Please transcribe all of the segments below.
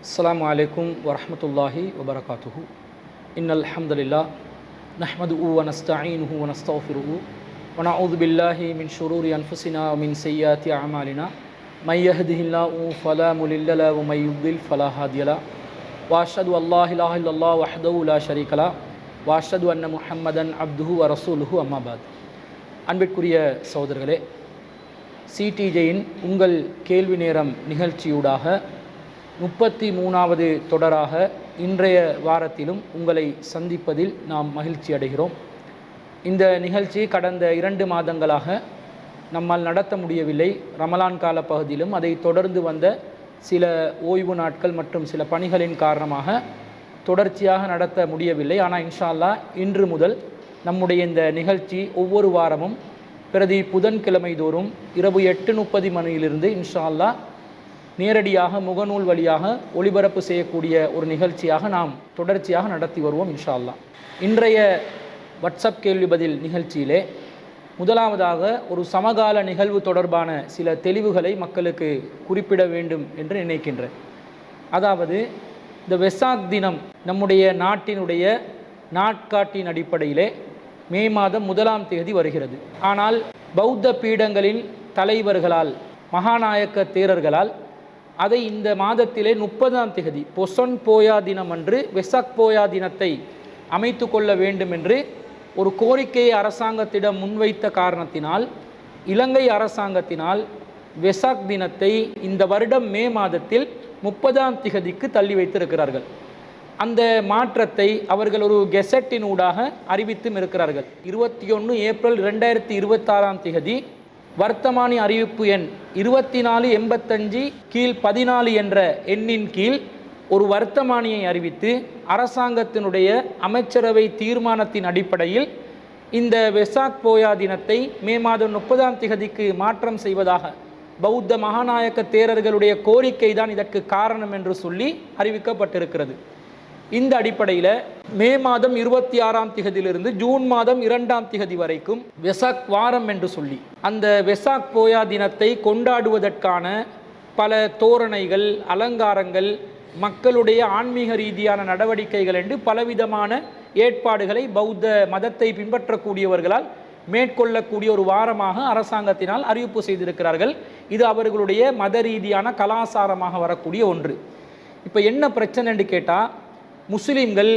السلام عليكم ورحمة الله وبركاته إن الحمد لله نحمده ونستعينه ونستغفره ونعوذ بالله من شرور أنفسنا ومن سيئات أعمالنا من يهده الله فلا مضل له ومن يضلل فلا هادي له وأشهد أن لا إله إلا الله وحده لا شريك له وأشهد أن محمدا عبده ورسوله أما بعد அன்பிற்குரிய சகோதரர்களே, சிடிஜேயின் உங்கள் கேள்வி நேரம் நிகழ்ச்சியூடாக 33வது தொடராக இன்றைய வாரத்திலும் உங்களை சந்திப்பதில் நாம் மகிழ்ச்சி அடைகிறோம். இந்த நிகழ்ச்சி கடந்த 2 மாதங்களாக நம்மால் நடத்த முடியவில்லை. ரமலான் கால பகுதியிலும் அதை தொடர்ந்து வந்த சில ஓய்வு நாட்கள் மற்றும் சில பணிகளின் காரணமாக தொடர்ச்சியாக நடத்த முடியவில்லை. ஆனால் இன்ஷா அல்லாஹ் இன்று முதல் நம்முடைய இந்த நிகழ்ச்சி ஒவ்வொரு வாரமும் பிரதி புதன்கிழமை தோறும் இரவு 8:30 மணியிலிருந்து இன்ஷா அல்லாஹ் நேரடியாக முகநூல் வழியாக ஒளிபரப்பு செய்யக்கூடிய ஒரு நிகழ்ச்சியாக நாம் தொடர்ச்சியாக நடத்தி வருவோம் இன்ஷா அல்லாஹ். இன்றைய வாட்ஸ்அப் கேள்வி பதில் நிகழ்ச்சியிலே முதலாவதாக ஒரு சமகால நிகழ்வு தொடர்பான சில தெளிவுகளை மக்களுக்கு குறிப்பிட வேண்டும் என்று நினைக்கின்றேன். அதாவது இந்த வெசாக் தினம் நம்முடைய நாட்டினுடைய நாட்காட்டின் அடிப்படையிலே மே மாதம் 1ஆம் தேதி வருகிறது. ஆனால் பௌத்த பீடங்களின் தலைவர்களால், மகாநாயக்க தேரர்களால் அதை இந்த மாதத்திலே 30ஆம் தேதி பொசொன் போயா தினம் அன்று வெசாக் போயா தினத்தை அமைத்து கொள்ள வேண்டும் என்று ஒரு கோரிக்கையை அரசாங்கத்திடம் முன்வைத்த காரணத்தினால் இலங்கை அரசாங்கத்தினால் வெசாக் தினத்தை இந்த வருடம் மே மாதத்தில் 30ஆம் தேதிக்கு தள்ளி வைத்திருக்கிறார்கள். அந்த மாற்றத்தை அவர்கள் ஒரு கெசட்டினூடாக அறிவித்தும் இருக்கிறார்கள். 21 ஏப்ரல் 2026ஆம் தேதி வர்த்தமானி அறிவிப்பு எண் 2485 கீழ் 14 என்ற எண்ணின் கீழ் ஒரு வர்த்தமானியை அறிவித்து அரசாங்கத்தினுடைய அமைச்சரவை தீர்மானத்தின் அடிப்படையில் இந்த வெசாக் போயா தினத்தை மே மாதம் 30ஆம் தேதிக்கு மாற்றம் செய்வதாக பௌத்த மகாநாயக்க தேரர்களுடைய கோரிக்கை தான் இதற்கு காரணம் என்று சொல்லி அறிவிக்கப்பட்டிருக்கிறது. இந்த அடிப்படையில் மே மாதம் 26ஆம் தேதியிலிருந்து ஜூன் மாதம் 2ஆம் தேதி வரைக்கும் வெசாக் வாரம் என்று சொல்லி அந்த வெசாக் போயா தினத்தை கொண்டாடுவதற்கான பல தோரணைகள், அலங்காரங்கள், மக்களுடைய ஆன்மீக ரீதியான நடவடிக்கைகள் என்று பலவிதமான ஏற்பாடுகளை பௌத்த மதத்தை பின்பற்றக்கூடியவர்களால் மேற்கொள்ளக்கூடிய ஒரு வாரமாக அரசாங்கத்தினால் அறிவிப்பு செய்திருக்கிறார்கள். இது அவர்களுடைய மத ரீதியான கலாச்சாரமாக வரக்கூடிய ஒன்று. இப்போ என்ன பிரச்சனைன்னு கேட்டால், முஸ்லிம்கள்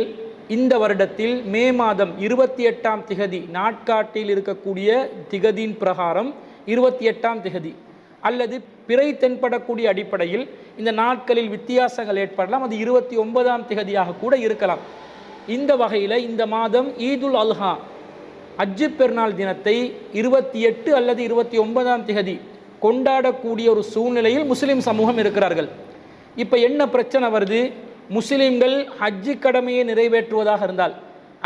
இந்த வருடத்தில் மே மாதம் 28ஆம் திகதி நாட்காட்டில் இருக்கக்கூடிய திகதியின் பிரகாரம் 28ஆம் திகதி அல்லது பிறை தென்படக்கூடிய அடிப்படையில் இந்த நாட்களில் வித்தியாசங்கள் ஏற்படலாம். அது 29ஆம் திகதியாக கூட இருக்கலாம். இந்த வகையில் இந்த மாதம் ஈதுல் அல்ஹா அஜ்ஜு பெருநாள் தினத்தை 28 அல்லது 29ஆம் திகதி கொண்டாடக்கூடிய ஒரு சூழ்நிலையில் முஸ்லிம் சமூகம் இருக்கிறார்கள். இப்போ என்ன பிரச்சனை வருது? முஸ்லிம்கள் ஹஜ்ஜு கடமையை நிறைவேற்றுவதாக இருந்தால்,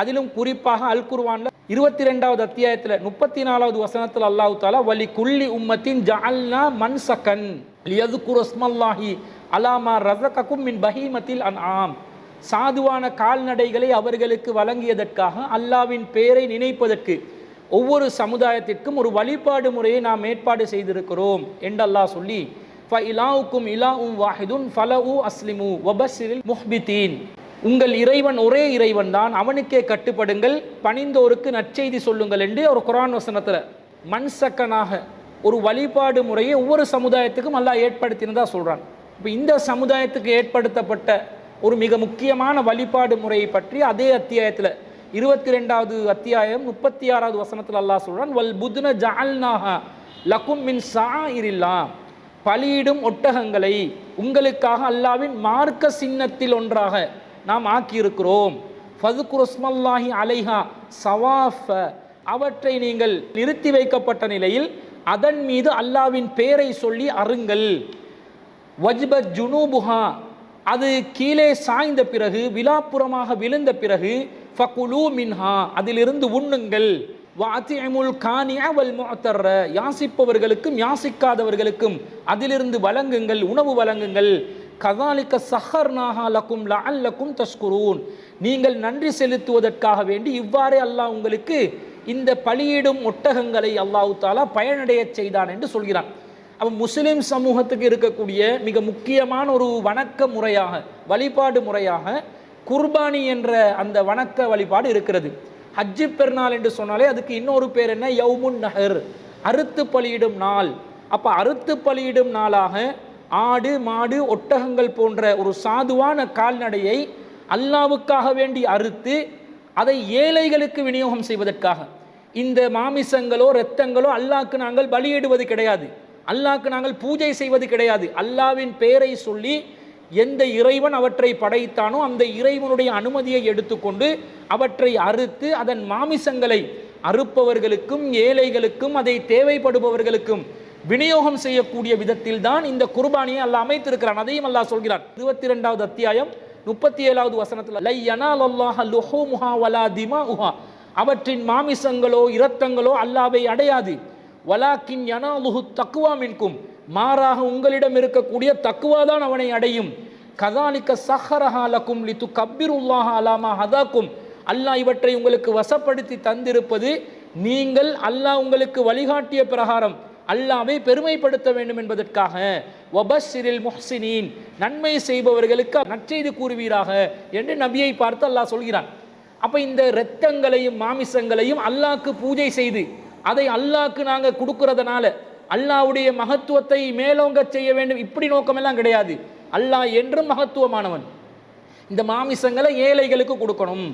அதிலும் குறிப்பாக அல் குர்ஆன்ல 22வது அத்தியாயத்தில் 34வது வசனத்தில் அல்லாஹ் தஆலா வலி குல்லி உம்மத்தின் ஜஅல்னா மன்சகன் லியذ்குரு ஸ்மல்லாஹி அலா மா ரஸககும் மின் பஹீமத்தில் அன்ஆம், சாதுவான கால்நடைகளை அவர்களுக்கு வழங்கியதற்காக அல்லாஹ்வின் பெயரை நினைப்பதற்கு ஒவ்வொரு சமுதாயத்திற்கும் ஒரு வழிபாடு முறையை நாம் ஏற்பாடு செய்திருக்கிறோம் என்று அல்லாஹ் சொல்லி ஃபஇலாவுக்கும் இலாஉம் வாஹிதுன் ஃபலஉ அஸ்லிமு வபஸ்ஸிரில் முஹ்பிதீன், உங்கள் இறைவன் ஒரே இறைவன் தான், அவனுக்கே கட்டுப்படுங்கள், பணிந்தோருக்கு நற்செய்தி சொல்லுங்கள் என்று ஒரு குர்ஆன் வசனத்தில் மன்சக்கனாக ஒரு வழிபாடு முறையை ஒவ்வொரு சமுதாயத்துக்கும் அல்லாஹ் ஏற்படுத்தினதா சொல்கிறான். இப்போ இந்த சமுதாயத்துக்கு ஏற்படுத்தப்பட்ட ஒரு மிக முக்கியமான வழிபாடு முறையை பற்றி அதே அத்தியாயத்தில் 22வது அத்தியாயம் 36வது வசனத்தில் அல்லாஹ் சொல்கிறான் வல் புத்ன ஜஅல்நாஹா லகும் மின் ஸாயிரில்லாஹ், பலியிடும் ஒட்டகங்களை உங்களுக்காக அல்லாஹ்வின் மார்க்க சின்னத்தில் ஒன்றாக நாம் ஆக்கியிருக்கிறோம். ஃபதுகுரு ஸ்மல்லாஹி அலைஹா சவாஃப, அவற்றை நீங்கள் நிறுத்தி வைக்கப்பட்ட நிலையில் அதன் மீது அல்லாஹ்வின் பெயரை சொல்லி அருங்கள். வஜ்பத் ஜுனூபுஹா, அது கீழே சாய்ந்த பிறகு விலாப்புறமாக விழுந்த பிறகு ஃபகுலூ மின்ஹா, அதிலிருந்து உண்ணுங்கள். வஅதிமுல் கானிஅ வல் முஅத்தர்ர, யாசிப்பவர்களுக்கும் யாசிக்காதவர்களுக்கும் அதிலிருந்து வழங்குங்கள், உணவு வழங்குங்கள். கதாலிக்க சஹர்நாஹா லக்கும் லஅல்லக்கும் தஷ்குரூன், நீங்கள் நன்றி செலுத்துவதற்காக வேண்டி இவ்வாறே அல்லாஹ் உங்களுக்கு இந்த பலியிடும் ஒட்டகங்களை அல்லாஹ் தஆலா பயனடைய செய்தான் என்று சொல்கிறான். அப்போ முஸ்லிம் சமூகத்துக்கு இருக்கக்கூடிய மிக முக்கியமான ஒரு வணக்க முறையாக, வழிபாடு முறையாக குர்பானி என்ற அந்த வணக்க வழிபாடு இருக்கிறது. ஹஜ்ஜி பெருநாள் என்று சொன்னாலே அதுக்கு இன்னொரு பேர் என்ன? யௌமுன் நஹர், அறுத்து பலியிடும் நாள். அப்போ அறுத்து பலியிடும் நாளாக ஆடு மாடு ஒட்டகங்கள் போன்ற ஒரு சாதுவான கால்நடையை அல்லாவுக்காக வேண்டி அறுத்து அதை ஏழைகளுக்கு விநியோகம் செய்வதற்காக, இந்த மாமிசங்களோ இரத்தங்களோ அல்லாஹ்க்கு நாங்கள் பலியிடுவது கிடையாது, அல்லாஹ்க்கு நாங்கள் பூஜை செய்வது கிடையாது. அல்லாவின் பெயரை சொல்லி எந்த இறைவன் அவற்றை படைத்தானோ அந்த இறைவனுடைய அனுமதியை எடுத்துக்கொண்டு அவற்றை அறுத்து அதன் மாமிசங்களை அறுப்பவர்களுக்கும் ஏழைகளுக்கும் அதை தேவைப்படுபவர்களுக்கும் விநியோகம் செய்யக்கூடிய விதத்தில் தான் இந்த குர்பானியை அல்லாஹ் அமைத்திருக்கிறான். அதையும் அல்லாஹ் சொல்கிறான். 22வது அத்தியாயம் 37வது வசனத்தில், லை யனாலல்லாஹு லுஹூமுஹா வலா திமாஉஹா, அவற்றின் மாமிசங்களோ இரத்தங்களோ அல்லாஹ்வை அடையாது. வலாக்கின் யனாலுஹு தக்வா மின்கும், மாறாக உங்களிடம் இருக்கக்கூடிய தக்வா தான் அவனை அடையும். கதாலிக்க சஹரஹா லகும் லிதுகப்பிருல்லாஹ அலா மா ஹதாக்கும், அல்லாஹ் இவற்றை உங்களுக்கு வசப்படுத்தி தந்திருப்பது நீங்கள் அல்லாஹ் உங்களுக்கு வழிகாட்டிய பிரகாரம் அல்லாஹ்வை பெருமைப்படுத்த வேண்டும் என்பதற்காக. வபஸ்ஸிரில் முஹ்சினீன், நன்மை செய்பவர்களுக்கு நற்செய்தி கூறுவீராக என்று நபியை பார்த்து அல்லாஹ் சொல்கிறான். அப்போ இந்த இரத்தங்களையும் மாமிசங்களையும் அல்லாஹ்க்கு பூஜை செய்து அதை அல்லாஹ்க்கு நாங்கள் கொடுக்கறதுனால அல்லாஹ்வுடைய மகத்துவத்தை மேலோங்க செய்ய வேண்டும், இப்படி நோக்கமெல்லாம் கிடையாது. அல்லாஹ் என்றும் மகத்துவமானவன். இந்த மாமிசங்களை ஏழைகளுக்கு கொடுக்கணும்,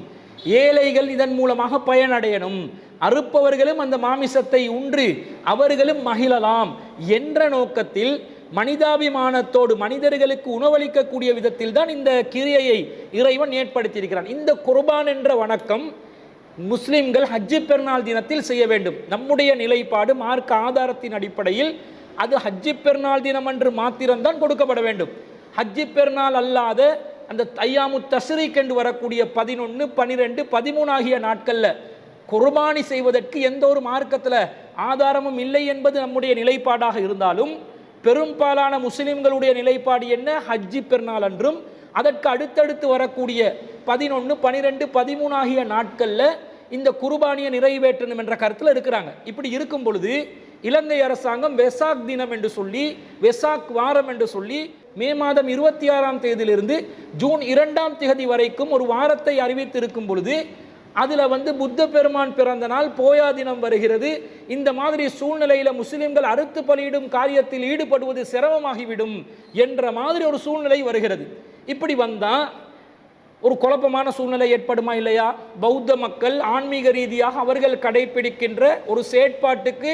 ஏழைகள் இதன் மூலமாக பயனடையணும், அறுப்பவர்களும் அந்த மாமிசத்தை உண்டு அவர்களும் மகிழலாம் என்ற நோக்கத்தில் மனிதாபிமானத்தோடு மனிதர்களுக்கு உணவளிக்கக்கூடிய விதத்தில் தான் இந்த கிரியையை இறைவன் ஏற்படுத்தியிருக்கிறான். இந்த குர்பான் என்ற வணக்கம் முஸ்லிம்கள் ஹஜ்ஜி பெருநாள் தினத்தில் செய்ய வேண்டும். நம்முடைய நிலைப்பாடு மார்க்க ஆதாரத்தின் அடிப்படையில் அது ஹஜ்ஜி பெருநாள் தினம் அன்று மாத்திரம்தான் கொடுக்கப்பட வேண்டும். ஹஜ்ஜி பெருநாள் அல்லாத அந்த ஐயாமு தஷ்ரீக் என்று வரக்கூடிய 11, 12, 13 ஆகிய நாட்களில் குர்பானி செய்வதற்கு எந்த ஒரு மார்க்கத்தில் ஆதாரமும் இல்லை என்பது நம்முடைய நிலைப்பாடாக இருந்தாலும், பெரும்பாலான முஸ்லிம்களுடைய நிலைப்பாடு என்ன? ஹஜ்ஜி பெருநாள் அன்றும் அதற்கு அடுத்தடுத்து வரக்கூடிய 11, 12, 13 ஆகிய நாட்களில் இந்த குர்பானியை நிறைவேற்றணும் என்ற கருத்தில் இருக்கிறாங்க. இப்படி இருக்கும் பொழுது இலங்கை அரசாங்கம் வெசாக் தினம் என்று சொல்லி, வெசாக் வாரம் என்று சொல்லி மே மாதம் 26ஆம் தேதியிலிருந்து ஜூன் 2ஆம் தேதி வரைக்கும் ஒரு வாரத்தை அறிவித்திருக்கும் பொழுது அதில் புத்த பெருமான் பிறந்த நாள் போயா தினம் வருகிறது. இந்த மாதிரி சூழ்நிலையில் முஸ்லிம்கள் அறுத்து பலியிடும் காரியத்தில் ஈடுபடுவது சிரமமாகிவிடும் என்ற மாதிரி ஒரு சூழ்நிலை வருகிறது. இப்படி வந்தால் ஒரு குழப்பமான சூழ்நிலை ஏற்படுமா இல்லையா? பௌத்த மக்கள் ஆன்மீக ரீதியாக அவர்கள் கடைபிடிக்கின்ற ஒரு செயற்பாட்டுக்கு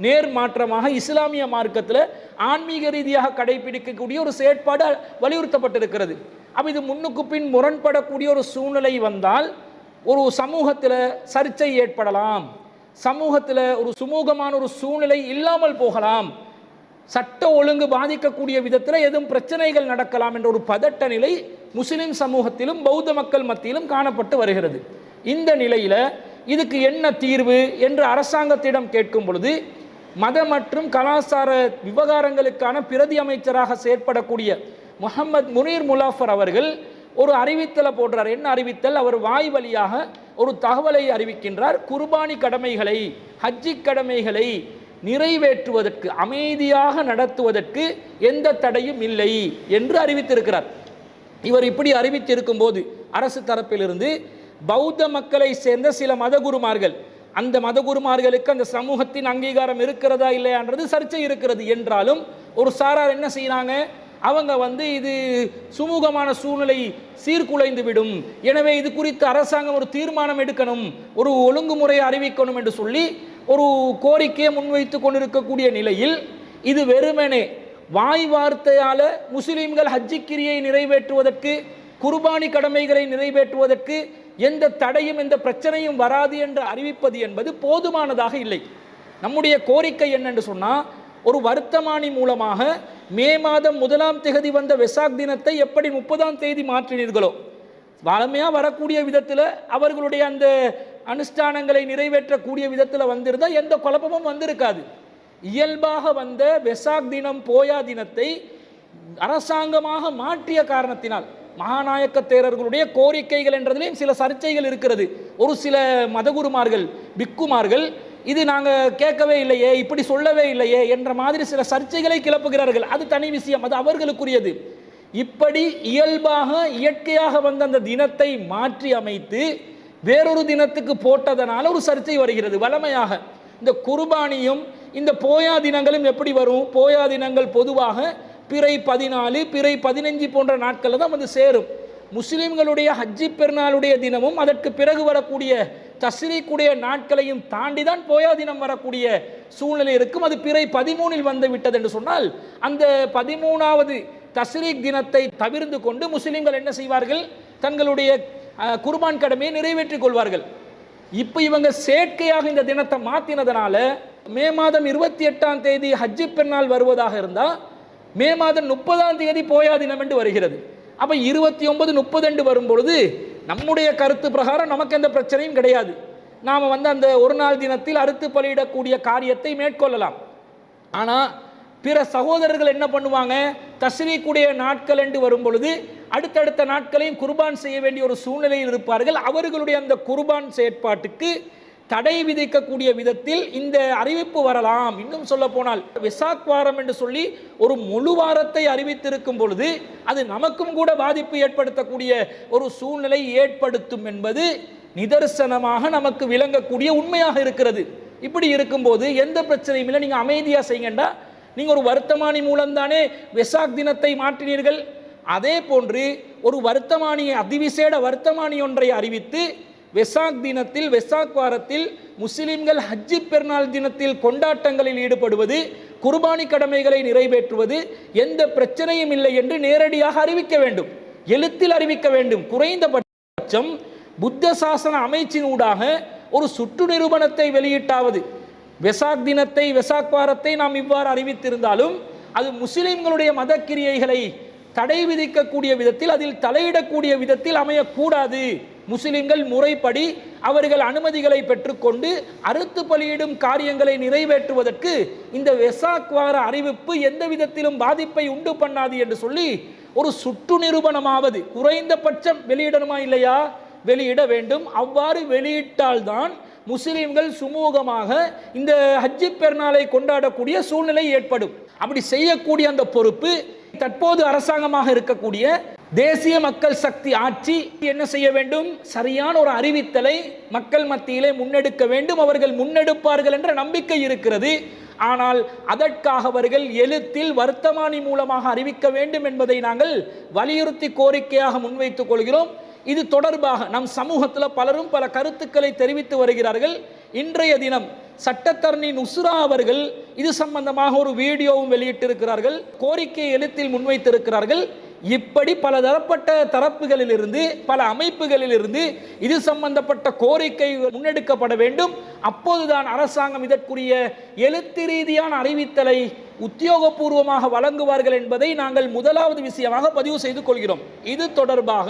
நேர் மாற்றமாக இஸ்லாமிய மார்க்கத்தில் ஆன்மீக ரீதியாக கடைபிடிக்கக்கூடிய ஒரு செயற்பாடு வலியுறுத்தப்பட்டிருக்கிறது. அப்போ இது முன்னுக்கு பின் முரண்படக்கூடிய ஒரு சூழ்நிலை வந்தால் ஒரு சமூகத்தில் சர்ச்சை ஏற்படலாம், சமூகத்தில் ஒரு சுமூகமான ஒரு சூழ்நிலை இல்லாமல் போகலாம், சட்ட ஒழுங்கு பாதிக்கக்கூடிய விதத்தில் எதுவும் பிரச்சனைகள் நடக்கலாம் என்ற ஒரு பதட்ட நிலை முஸ்லிம் சமூகத்திலும் பௌத்த மக்கள் மத்தியிலும் காணப்பட்டு வருகிறது. இந்த நிலையில் இதுக்கு என்ன தீர்வு என்று அரசாங்கத்திடம் கேட்கும் பொழுது மத மற்றும் கலாச்சார விவகாரங்களுக்கான பிரதி அமைச்சராக செயற்படக்கூடிய முஹம்மது முனீர் முலாஃபர் அவர்கள் ஒரு அறிவித்தலை போடுறார். என்ன அறிவித்தல்? அவர் வாய் வழியாக ஒரு தகவலை அறிவிக்கின்றார். குர்பானி கடமைகளை, ஹஜ்ஜி கடமைகளை நிறைவேற்றுவதற்கு, அமைதியாக நடத்துவதற்கு எந்த தடையும் இல்லை என்று அறிவித்திருக்கிறார். இவர் இப்படி அறிவித்திருக்கும் போது அரசு தரப்பிலிருந்து பௌத்த மக்களை சேர்ந்த சில மதகுருமார்கள், அந்த மதகுருமார்களுக்கு அந்த சமூகத்தின் அங்கீகாரம் இருக்கிறதா இல்லையான்றது சர்ச்சை இருக்கிறது என்றாலும் ஒரு சாரார் என்ன செய்யறாங்க, அவங்க இது சுமூகமான சூழ்நிலை சீர்குலைந்து விடும், எனவே இது குறித்து அரசாங்கம் ஒரு தீர்மானம் எடுக்கணும், ஒரு ஒழுங்குமுறையை அறிவிக்கணும் என்று சொல்லி ஒரு கோரிக்கையை முன்வைத்து கொண்டிருக்கக்கூடிய நிலையில் இது வெறுமனே வாய் வார்த்தையால் முஸ்லீம்கள் ஹஜ்ஜி கிரியை நிறைவேற்றுவதற்கு, குர்பானி கடமைகளை நிறைவேற்றுவதற்கு எந்த தடையும் எந்த பிரச்சனையும் வராது என்று அறிவிப்பது என்பது போதுமானதாக இல்லை. நம்முடைய கோரிக்கை என்னென்று சொன்னால், ஒரு வர்த்தமானி மூலமாக மே மாதம் 1ஆம் தேதி வந்த வெசாக் தினத்தை எப்படி 30ஆம் தேதி மாற்றினீர்களோ, வளமையாக வரக்கூடிய விதத்தில் அவர்களுடைய அந்த அனுஷ்டானங்களை நிறைவேற்றக்கூடிய விதத்தில் வந்திருந்தால் எந்த குழப்பமும் வந்திருக்காது. இயல்பாக வந்த வெசாக் தினம் போயா தினத்தை அரசாங்கமாக மாற்றிய காரணத்தினால் மகாநாயக்க தேரர்களுடைய கோரிக்கைகள் என்றதிலேயும் சில சர்ச்சைகள் இருக்கிறது. ஒரு சில மதகுருமார்கள், பிக்குமார்கள் இது நாங்கள் கேட்கவே இல்லையே, இப்படி சொல்லவே இல்லையே என்ற மாதிரி சில சர்ச்சைகளை கிளப்புகிறார்கள். அது தனி விஷயம், அது அவர்களுக்குரியது. இப்படி இயல்பாக இயற்கையாக வந்த அந்த தினத்தை மாற்றி அமைத்து வேறொரு தினத்துக்கு போட்டதனால ஒரு சர்ச்சை வருகிறது. வளமையாக இந்த குர்பானியும் இந்த போயா தினங்களும் எப்படி வரும்? போயா தினங்கள் பொதுவாக பிறை 14, பிறை 15 போன்ற நாட்களில் தான் வந்து சேரும். முஸ்லிம்களுடைய ஹஜ்ஜி பெருநாளுடைய தினமும் அதற்கு பிறகு வரக்கூடிய தஸ்ரீக்குடைய நாட்களையும் தாண்டி தான் போயா தினம் வரக்கூடிய சூழ்நிலை இருக்கும். அது பிறை 13 வந்து விட்டது என்று சொன்னால் அந்த 13வது தஸ்ரீக் தினத்தை தவிர்த்து கொண்டு முஸ்லிம்கள் என்ன செய்வார்கள்? தங்களுடைய குர்பான் கடமையை நிறைவேற்றிக் கொள்வார்கள். இப்போ இவங்க செயற்கையாக இந்த தினத்தை மாற்றினதுனால மே மாதம் 28ஆம் தேதி ஹஜ்ஜி பெருநாள் வருவதாக இருந்தால் மே மாதம் 30ஆம் தேதி போயா தினம் என்று வருகிறது. அப்போ 29, 30 வரும்பொழுது நம்முடைய கருத்து பிரகாரம் நமக்கு எந்த பிரச்சனையும் கிடையாது. நாம் வந்து அந்த ஒரு நாள் தினத்தில் அறுத்து பலியிடக்கூடிய காரியத்தை மேற்கொள்ளலாம். ஆனால் பிற சகோதரர்கள் என்ன பண்ணுவாங்க? தஸ்ரீக்குடைய நாட்கள் என்று வரும் பொழுது அடுத்தடுத்த நாட்களையும் குர்பான் செய்ய வேண்டிய ஒரு சூழ்நிலையில் இருப்பார்கள். அவர்களுடைய அந்த குர்பான் செயற்பாட்டுக்கு தடை விதிக்கக்கூடிய விதத்தில் இந்த அறிவிப்பு வரலாம். இன்னும் சொல்ல போனால் வெசாக் வாரம் என்று சொல்லி ஒரு முழு வாரத்தை அறிவித்திருக்கும் பொழுது அது நமக்கும் கூட பாதிப்பு ஏற்படுத்தக்கூடிய ஒரு சூழ்நிலை ஏற்படுத்தும் என்பது நிதர்சனமாக நமக்கு விளங்கக்கூடிய உண்மையாக இருக்கிறது. இப்படி இருக்கும்போது எந்த பிரச்சனையும் இல்லை, நீங்கள் அமைதியாக செய்யுங்கண்டா. நீங்கள் ஒரு வர்த்தமானி மூலம்தானே வெசாக் தினத்தை மாற்றினீர்கள். அதே போன்று ஒரு வர்த்தமானியை, அதிவிசேட வர்த்தமானி ஒன்றை அறிவித்து வெசாக் தினத்தில், வெசாக் வாரத்தில் முஸ்லிம்கள் ஹஜ்ஜி பெருநாள் தினத்தில் கொண்டாட்டங்களில் ஈடுபடுவது, குர்பானி கடமைகளை நிறைவேற்றுவது எந்த பிரச்சனையும் இல்லை என்று நேரடியாக அறிவிக்க வேண்டும், எழுத்தில் அறிவிக்க வேண்டும். குறைந்தபட்சம் புத்த சாசன அமைச்சினூடாக ஒரு சுற்று நிரூபணத்தை வெளியிட்டாவது. வெசாக் தினத்தை, வெசாக் வாரத்தை நாம் இவ்வாறு அறிவித்திருந்தாலும் அது முஸ்லிம்களுடைய மத கிரியைகளை தடை விதிக்கக்கூடிய விதத்தில், அதில் தலையிடக்கூடிய விதத்தில் அமையக்கூடாது. முஸ்லிம்கள் முறைப்படி அவர்கள் அனுமதிகளை பெற்றுக்கொண்டு அறுத்து பலியிடும் காரியங்களை நிறைவேற்றுவதற்கு இந்த வெசாக் வார அறிவிப்பு எந்த விதத்திலும் பாதிப்பை உண்டு பண்ணாது என்று சொல்லி ஒரு சுற்று நிரூபணமாவது குறைந்தபட்சம் வெளியிடணுமா இல்லையா? வெளியிட வேண்டும். அவ்வாறு வெளியிட்டால்தான் முஸ்லிம்கள் சுமூகமாக இந்த ஹஜ்ஜி பெருநாளை கொண்டாடக்கூடிய சூழ்நிலை ஏற்படும். அப்படி செய்யக்கூடிய அந்த பொறுப்பு தற்போது அரசாங்கமாக இருக்கக்கூடிய தேசிய மக்கள் சக்தி ஆட்சி என்ன செய்ய வேண்டும்? சரியான ஒரு அறிவித்தலை மக்கள் மத்தியிலே முன்னெடுக்க வேண்டும். அவர்கள் முன்னெடுப்பார்கள் என்ற நம்பிக்கை இருக்கிறது. ஆனால் அதற்காக அவர்கள் எழுத்தில் வர்த்தமானி மூலமாக அறிவிக்க வேண்டும் என்பதை நாங்கள் வலியுறுத்தி கோரிக்கையாக முன்வைத்துக் கொள்கிறோம். இது தொடர்பாக நம் சமூகத்தில் பலரும் பல கருத்துக்களை தெரிவித்து வருகிறார்கள். இன்றைய தினம் சட்டத்தரணி நுஸ்ரா அவர்கள் இது சம்பந்தமாக ஒரு வீடியோவும் வெளியிட்டிருக்கிறார்கள், கோரிக்கையை எழுத்தில் முன்வைத்திருக்கிறார்கள். இப்படி பல தரப்பட்ட தரப்புகளிலிருந்து, பல அமைப்புகளிலிருந்து இது சம்பந்தப்பட்ட கோரிக்கை முன்னெடுக்கப்பட வேண்டும். அப்போதுதான் அரசாங்கம் இதற்குரிய எழுத்து ரீதியான அறிவித்தலை உத்தியோகபூர்வமாக வழங்குவார்கள் என்பதை நாங்கள் முதலாவது விஷயமாக பதிவு செய்து கொள்கிறோம். இது தொடர்பாக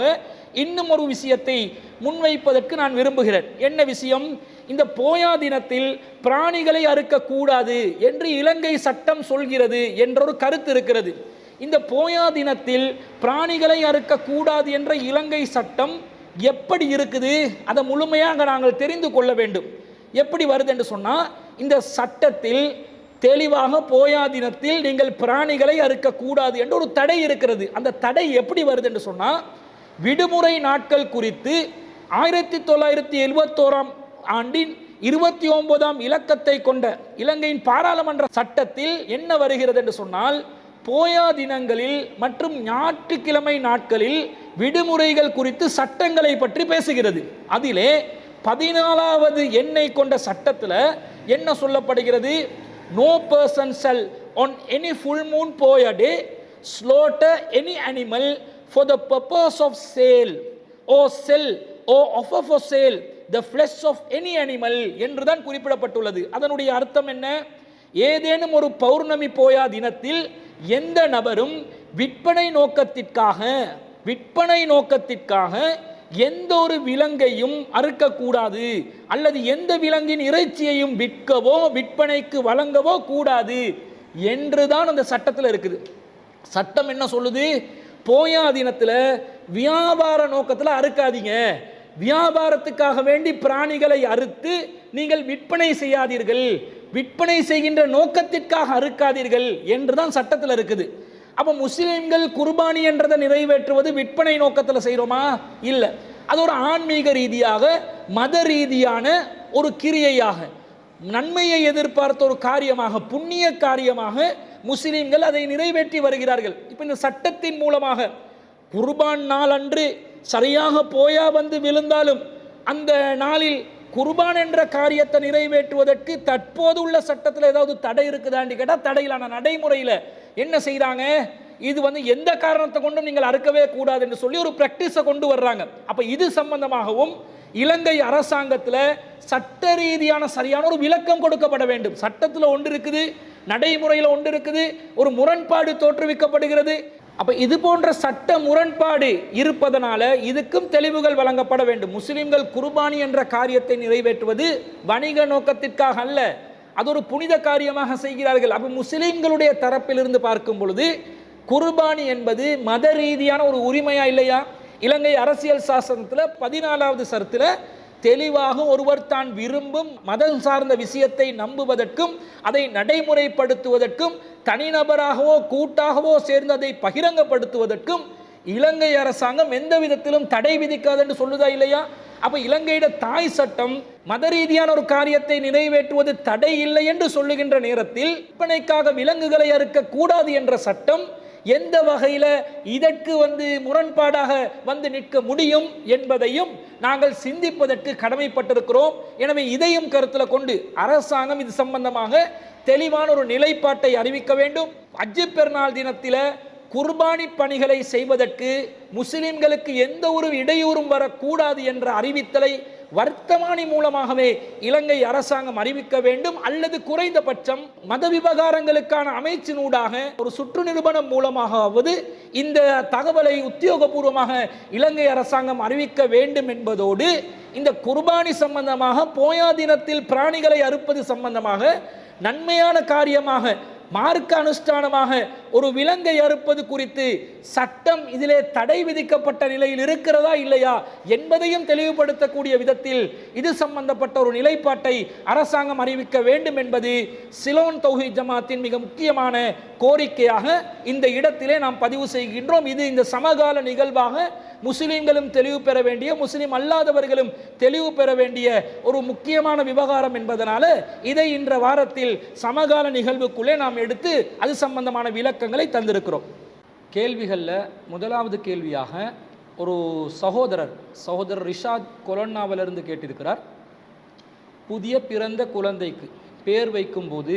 இன்னும் ஒரு விஷயத்தை முன்வைப்பதற்கு நான் விரும்புகிறேன். என்ன விஷயம்? இந்த போயா தினத்தில் பிராணிகளை அறுக்கக்கூடாது என்று இலங்கை சட்டம் சொல்கிறது என்றொரு கருத்து இருக்கிறது. இந்த போயா தினத்தில் பிராணிகளை அறுக்கக்கூடாது என்ற இலங்கை சட்டம் எப்படி இருக்குது? அதை முழுமையாக நாங்கள் தெரிந்து கொள்ள வேண்டும். எப்படி வருது என்று சொன்னால், இந்த சட்டத்தில் தெளிவாக போயா தினத்தில் நீங்கள் பிராணிகளை அறுக்கக்கூடாது என்ற ஒரு தடை இருக்கிறது. அந்த தடை எப்படி வருது என்று சொன்னால், விடுமுறை நாட்கள் குறித்து 1971ஆம் ஆண்டின் 29ஆம் இலக்கத்தை கொண்ட இலங்கையின் பாராளுமன்ற சட்டத்தில் என்ன வருகிறது என்று சொன்னால், போயா தினங்களில் மற்றும் ஞாயிற்றுக்கிழமை நாட்களில் விடுமுறைகள் குறித்து சட்டங்களை பற்றி பேசுகிறது. அதிலே 14வது எண்ணை கொண்ட சட்டத்தில் என்ன சொல்லப்படுகிறது? No person shall on any full moon poya day slaughter any animal for the purpose of sale or sell or offer for sale the flesh of any animal என்றுதான் குறிப்பிடப்பட்டுள்ளது. அதனுடைய அர்த்தம் என்ன? ஏதேனும் ஒரு பௌர்ணமி போயா தினத்தில் எந்த நபரும் விற்பனை நோக்கத்திற்காக எந்த ஒரு விலங்கையும் அறுக்கக்கூடாது, அல்லது எந்த விலங்கின் இறைச்சியையும் விற்கவோ விற்பனைக்கு வழங்கவோ கூடாது என்றுதான் அந்த சட்டத்தில் இருக்குது. சட்டம் என்ன சொல்லுது? போயா தினத்தில் வியாபார நோக்கத்தில் அறுக்காதீங்க, வியாபாரத்துக்காக வேண்டி பிராணிகளை அறுத்து நீங்கள் விற்பனை செய்யாதீர்கள், விற்பனை செய்கின்ற நோக்கத்திற்காக அறுக்காதீர்கள் என்றுதான் சட்டத்தில் இருக்குது. அப்போ முஸ்லிம்கள் குர்பானி என்றதை நிறைவேற்றுவது விற்பனை நோக்கத்தில் செய்கிறோமா? இல்லை. அது ஒரு ஆன்மீக ரீதியாக மத ரீதியான ஒரு கிரியையாக நன்மையை எதிர்பார்த்த ஒரு காரியமாக புண்ணிய காரியமாக முஸ்லிம்கள் அதை நிறைவேற்றி வருகிறார்கள். இப்போ இந்த சட்டத்தின் மூலமாக குர்பான் நாள் அன்று சரியாக போயா வந்து விழுந்தாலும் அந்த நாளில் குர்பான் என்ற காரியத்தை நிறைவேற்றுவதற்கு தற்போது உள்ள சட்டத்தில் ஏதாவது தடை இருக்குதான்னு கேட்டால் தடையிலான நடைமுறையில் என்ன செய்கிறாங்க, இது எந்த காரணத்தை கொண்டும் நீங்கள் அறுக்கவே கூடாது என்று சொல்லி ஒரு பிராக்டிஸை கொண்டு வர்றாங்க. அப்போ இது சம்பந்தமாகவும் இலங்கை அரசாங்கத்தில் சட்ட ரீதியான சரியான ஒரு விளக்கம் கொடுக்கப்பட வேண்டும். சட்டத்தில் ஒன்று இருக்குது, நடைமுறையில் ஒன்று இருக்குது, ஒரு முரண்பாடு தோற்றுவிக்கப்படுகிறது. அப்போ இது போன்ற சட்ட முரண்பாடு இருப்பதனால இதுக்கும் தெளிவுகள் வழங்கப்பட வேண்டும். முஸ்லிம்கள் குர்பானி என்ற காரியத்தை நிறைவேற்றுவது வணிக நோக்கத்திற்காக அல்ல, அது ஒரு புனித காரியமாக செய்கிறார்கள். அப்போ முஸ்லிம்களுடைய தரப்பிலிருந்து பார்க்கும் பொழுது குர்பானி என்பது மத ரீதியான ஒரு உரிமையா இல்லையா? இலங்கை அரசியல் சாசனத்தில் 14வது சரத்தில் தெளிவாக ஒருவர் தான் விரும்பும் மதம் சார்ந்த விஷயத்தை நம்புவதற்கும் அதை நடைமுறைப்படுத்துவதற்கும் தனிநபராகவோ கூட்டாகவோ சேர்ந்து அதை பகிரங்கப்படுத்துவதற்கும் இலங்கை அரசாங்கம் எந்த விதத்திலும் தடை விதிக்காது என்று சொல்லுதா இல்லையா? அப்ப இலங்கையிட தாய் சட்டம் மத ரீதியான ஒரு காரியத்தை நிறைவேற்றுவது தடை இல்லை என்று சொல்லுகின்ற நேரத்தில் விற்பனைக்காக விலங்குகளை அறுக்க கூடாது என்ற சட்டம் எந்த வகையில் இதற்கு முரண்பாடாக நிற்க முடியும் என்பதையும் நாங்கள் சிந்திப்பதற்கு கடமைப்பட்டிருக்கிறோம். எனவே இதையும் கருத்தில் கொண்டு அரசாங்கம் இது சம்பந்தமாக தெளிவான ஒரு நிலைப்பாட்டை அறிவிக்க வேண்டும். ஹஜ் பெருநாள் தினத்தில் குர்பானி பணிகளை செய்வதற்கு முஸ்லிம்களுக்கு எந்த ஒரு இடையூறும் வரக்கூடாது என்ற அறிவித்தலை வர்த்தமானி மூலமாகவே இலங்கை அரசாங்கம் அறிவிக்க வேண்டும். அல்லது குறைந்தபட்சம் மத விவகாரங்களுக்கான அமைச்சினூடாக ஒரு சுற்று நிரூபணம் மூலமாகவது இந்த தகவலை உத்தியோகபூர்வமாக இலங்கை அரசாங்கம் அறிவிக்க வேண்டும் என்பதோடு இந்த குர்பானி சம்பந்தமாக போயா தினத்தில் பிராணிகளை அறுப்பது சம்பந்தமாக நன்மையான காரியமாக மார்க்க அனுஷ்டானமாக ஒரு விலங்கை அறுப்பது குறித்து சட்டம் இதிலே தடை விதிக்கப்பட்ட நிலையில் இருக்கிறதா இல்லையா என்பதையும் தெளிவுபடுத்தக்கூடிய விதத்தில் இது சம்பந்தப்பட்ட ஒரு நிலைப்பாட்டை அரசாங்கம் அறிவிக்க வேண்டும் என்பது சிலோன் தௌஹீத் ஜமாத்தின் மிக முக்கியமான கோரிக்கையாக இந்த இடத்திலே நாம் பதிவு செய்கின்றோம். இது இந்த சமகால நிகழ்வாக முஸ்லிம்களும் தெளிவு பெற வேண்டிய, முஸ்லிம் அல்லாதவர்களும் தெளிவு பெற வேண்டிய ஒரு முக்கியமான விவகாரம் என்பதனால இதை இன்ற வாரத்தில் சமகால நிகழ்வுக்குள்ளே நாம் எடுத்து அது சம்பந்தமான விளக்கங்களை தந்திருக்கிறோம். கேள்விகளில் முதலாவது கேள்வியாக ஒரு சகோதரர் ரிஷாத் கொலன்னாவிலிருந்து கேட்டிருக்கிறார். புதிய பிறந்த குழந்தைக்கு பேர் வைக்கும்போது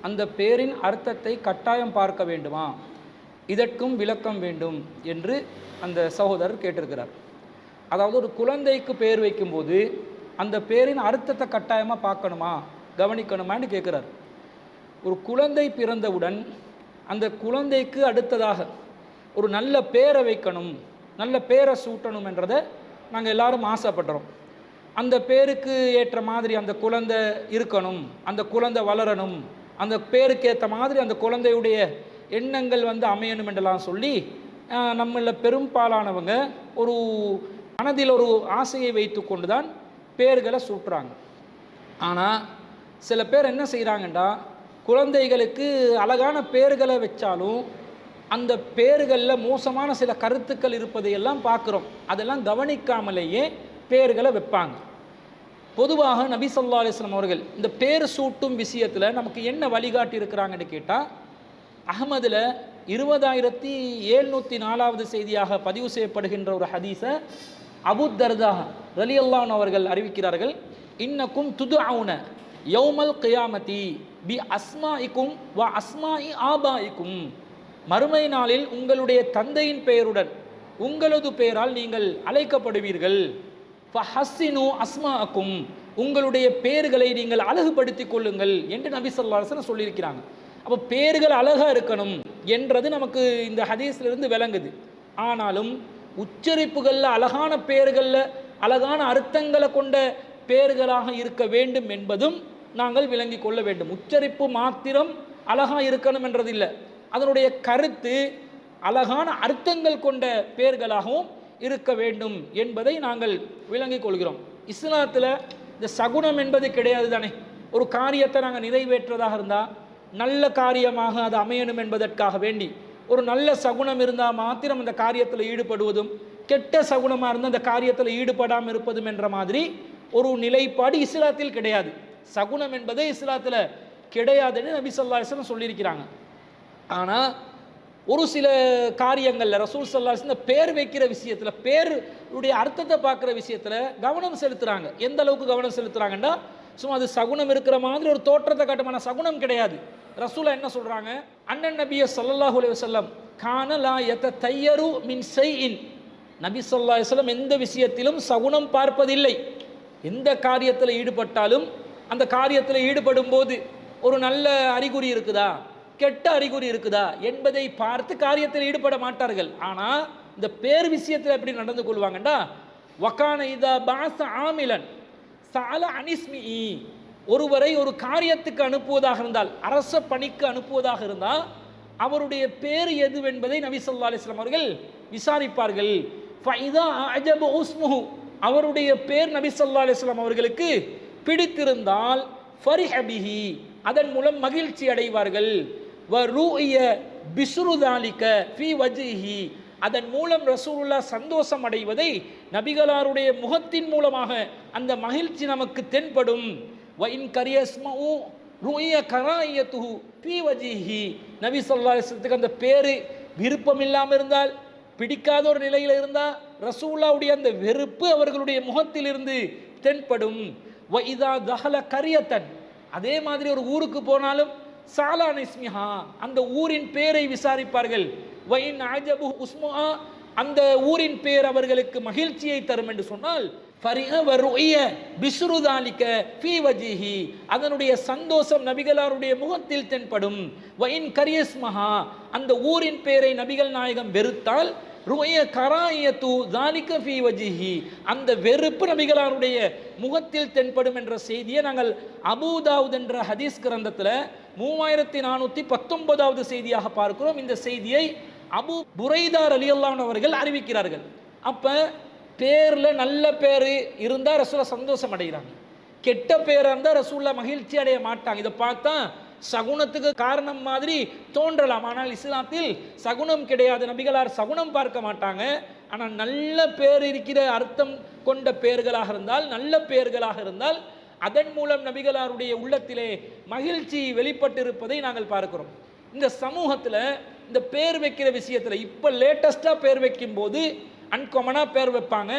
அந்த பேரின் அர்த்தத்தை கட்டாயம் பார்க்க வேண்டுமா, இதற்கும் விளக்கம் வேண்டும் என்று அந்த சகோதரர் கேட்டிருக்கிறார். அதாவது ஒரு குழந்தைக்கு பேர் வைக்கும்போது அந்த பேரின் அர்த்தத்தை கட்டாயமாக பார்க்கணுமா கவனிக்கணுமான்னு கேட்குறார். ஒரு குழந்தை பிறந்தவுடன் அந்த குழந்தைக்கு அடுத்ததாக ஒரு நல்ல பேரை வைக்கணும், நல்ல பேரை சூட்டணும் என்றதை நாங்கள் எல்லாரும் ஆசைப்படுறோம். அந்த பேருக்கு ஏற்ற மாதிரி அந்த குழந்தை இருக்கணும், அந்த குழந்தை வளரணும், அந்த பேருக்கு ஏற்ற மாதிரி அந்த குழந்தையுடைய எண்ணங்கள் அமையணும் என்றெல்லாம் சொல்லி நம்மள பெரும்பாலானவங்க ஒரு மனதில் ஒரு ஆசையை வைத்து கொண்டு தான் பேர்களை சூட்டுறாங்க. ஆனால் சில பேர் என்ன செய்கிறாங்கண்டா, குழந்தைகளுக்கு அழகான பேர்களை வச்சாலும் அந்த பேர்களில் மோசமான சில கருத்துக்கள் இருப்பதையெல்லாம் பார்க்குறோம். அதெல்லாம் கவனிக்காமலேயே பேர்களை வைப்பாங்க. பொதுவாக நபி ஸல்லல்லாஹு அலைஹி வஸல்லம் அவர்கள் இந்த பேர் சூட்டும் விஷயத்தில் நமக்கு என்ன வழிகாட்டி இருக்கிறாங்கன்னு கேட்டால், அஹ்மதில் 20704வது செய்தியாக பதிவு செய்யப்படுகின்ற ஒரு ஹதீஸை அபூ தர்தா ரலியல்லாஹு அன்ஹு அவர்கள் அறிவிக்கிறார்கள். இன்னக்கும் துதுஊன யௌமல் கியாமத்தி பி அஸ்மாஇக்கும் வ அஸ்மாஇ ஆபாஇக்கும். மறுமை நாளில் உங்களுடைய தந்தையின் பெயருடன் உங்களது பெயரால் நீங்கள் அழைக்கப்படுவீர்கள். ஃபஹஸ்ஸினு அஸ்மாஅக்கும், உங்களுடைய பெயர்களை நீங்கள் அழகுபடுத்திக் கொள்ளுங்கள் என்று நபி ஸல்லல்லாஹு அலைஹி வஸல்லம் சொல்லியிருக்கிறாங்க. அப்போ பேர்கள் அழகாக இருக்கணும் என்றது நமக்கு இந்த ஹதீஸிலிருந்து விளங்குது. ஆனாலும் உச்சரிப்புகளில் அழகான பெயர்களில் அழகான அர்த்தங்களை கொண்ட பெயர்களாக இருக்க வேண்டும் என்பதும் நாங்கள் விளங்கி கொள்ள வேண்டும். உச்சரிப்பு மாத்திரம் அழகாக இருக்கணும் என்றதில்லை, அதனுடைய கருத்து அழகான அர்த்தங்கள் கொண்ட பெயர்களாகவும் இருக்க வேண்டும் என்பதை நாங்கள் விளங்கிக் கொள்கிறோம். இஸ்லாத்தில் இந்த சகுனம் என்பது கிடையாது தானே. ஒரு காரியத்தை நாங்கள் நிறைவேற்றுவதாக இருந்தால் நல்ல காரியமாக அது அமையணும் என்பதற்காக வேண்டி ஒரு நல்ல சகுனம் இருந்தால் மாத்திரம் அந்த காரியத்தில் ஈடுபடுவதும், கெட்ட சகுனமாக இருந்தால் அந்த காரியத்தில் ஈடுபடாமல் இருப்பதும் என்ற மாதிரி ஒரு நிலைப்பாடு இஸ்லாத்தில் கிடையாது. சகுனம் என்பதே இஸ்லாத்தில் கிடையாதுன்னு நபி ஸல்லல்லாஹு அலைஹி வஸல்லம் சொல்லியிருக்கிறாங்க. ஆனால் ஒரு சில காரியங்களில் ரசூல் ஸல்லல்லாஹு அலைஹி வஸல்லம் பேர் வைக்கிற விஷயத்தில், பேருடைய அர்த்தத்தை பார்க்குற விஷயத்தில் கவனம் செலுத்துகிறாங்க. எந்த அளவுக்கு கவனம் செலுத்துகிறாங்கன்னா, சும்மா அது சகுனம் இருக்கிற மாதிரி ஒரு தோற்றத்தை காட்டுமான சகுனம் கிடையாது. ரசூலா என்ன சொல்கிறாங்க, அண்ணன் நபிய ஸல்லல்லாஹு அலைஹி வஸல்லம் கான லா யததையரு மின் ஷைஇன், நபி ஸல்லல்லாஹு அலைஹி வஸல்லம் எந்த விஷயத்திலும் சகுனம் பார்ப்பதில்லை. எந்த காரியத்தில் ஈடுபட்டாலும் அந்த காரியத்தில் ஈடுபடும் போது ஒரு நல்ல அறிகுறி இருக்குதா, கெட்ட அறிகுறி இருக்குதா என்பதை பார்த்து காரியத்தில் ஈடுபட மாட்டார்கள். ஆனால் இந்த பேர் விஷயத்தில் எப்படி நடந்து கொள்வாங்கண்டா, வகான இதா பாஸ ஆமிலன் சால அனிஸ்மி, ஒருவரை ஒரு காரியத்துக்கு அனுப்புவதாக இருந்தால், அரச பணிக்கு அனுப்புவதாக இருந்தால் அவருடைய பேர் எதுவென்பதை நபி ஸல்லல்லாஹு அலைஹி வஸல்லம் அவர்கள் விசாரிப்பார்கள். ஃபைதா அஜப உஸ்முஹு, அவருடைய பேர் நபி ஸல்லல்லாஹு அலைஹி வஸல்லம் அவர்களுக்கு பிடித்திருந்தால் ஃபரிஹ பிஹி, அதன் மூலம் மகிழ்ச்சி அடைவார்கள். வருஇய பிஸ்ரு தாலிக ஃபீ வஜ்ஹி, அதன் மூலம் ரசூலுல்லாஹ் சந்தோஷம் அடைவதை நபிகளாருடைய முகத்தின் மூலமாக அந்த மகிழ்ச்சி நமக்கு தென்படும். வ இன் கரியஸ்மு ருஇய கராயத்துஹு ஃபீ வஜ்ஹி, நபி ஸல்லல்லாஹு அலைஹி வஸல்லத்துக்கு அந்த பேரு விருப்பம் இல்லாமல் இருந்தால், பிடிக்காத ஒரு நிலையில் இருந்தால் ரசூலுல்லாஹ்வுடைய அந்த வெறுப்பு அவர்களுடைய முகத்திலிருந்து தென்படும். வ இதா தஹல கரியத்தன், அதே மாதிரி ஒரு ஊருக்கு போனாலும் சாலான் இஸ்மிஹா, அந்த ஊரின் பேரை விசாரிப்பார்கள். வைன் அஜபு உஸ்முஹா, அந்த ஊரின் பேர் அவர்களுக்கு மகிழ்ச்சியை தரும் என்று சொன்னால் ஃபரிஹ வருஇய பிஸ்ரு தாலிக ஃபீ வஜ்ஹி, அதனுடைய சந்தோஷம் நபிகளாருடைய முகத்தில் தென்படும். வைன் கரியஸ்மஹா, அந்த ஊரின் பேரை நபிகள் நாயகம் வெறுத்தால் ருஇய கராயத்து தாலிக ஃபீ வஜ்ஹி, அந்த வெறுப்பு நபிகளாருடைய முகத்தில் தென்படும் என்ற செய்தியை நாங்கள் அபூதாவுத் என்ற ஹதீஸ் கிரந்தத்தில் 3419வது செய்தியாக பார்க்கிறோம். இந்த செய்தியை அபு புரைதா ரலியல்லாஹு அன்ஹு அவர்கள் அறிவிக்கிறார்கள். அப்போ பேரில் நல்ல பேர் இருந்தால் ரசூலா சந்தோஷம் அடைகிறாங்க, கெட்ட பேராக இருந்தால் ரசூலா மகிழ்ச்சி அடைய மாட்டாங்க. இதை பார்த்தா சகுனத்துக்கு காரணம் மாதிரி தோன்றலாம், ஆனால் இஸ்லாத்தில் சகுனம் கிடையாது. நபிகளார் சகுனம் பார்க்க மாட்டாங்க. ஆனால் நல்ல பேர் இருக்கிற அர்த்தம் கொண்ட பேர்களாக இருந்தால், நல்ல பேர்களாக இருந்தால் அதன் மூலம் நபிகளாருடைய உள்ளத்திலே மகிழ்ச்சி வெளிப்பட்டிருப்பதை நாங்கள் பார்க்கிறோம். இந்த சமூகத்தில் இந்த பேர் வைக்கிற விஷயத்தில் இப்போ லேட்டஸ்டாக பேர் வைக்கும்போது அன்காமனாக பேர் வைப்பாங்க,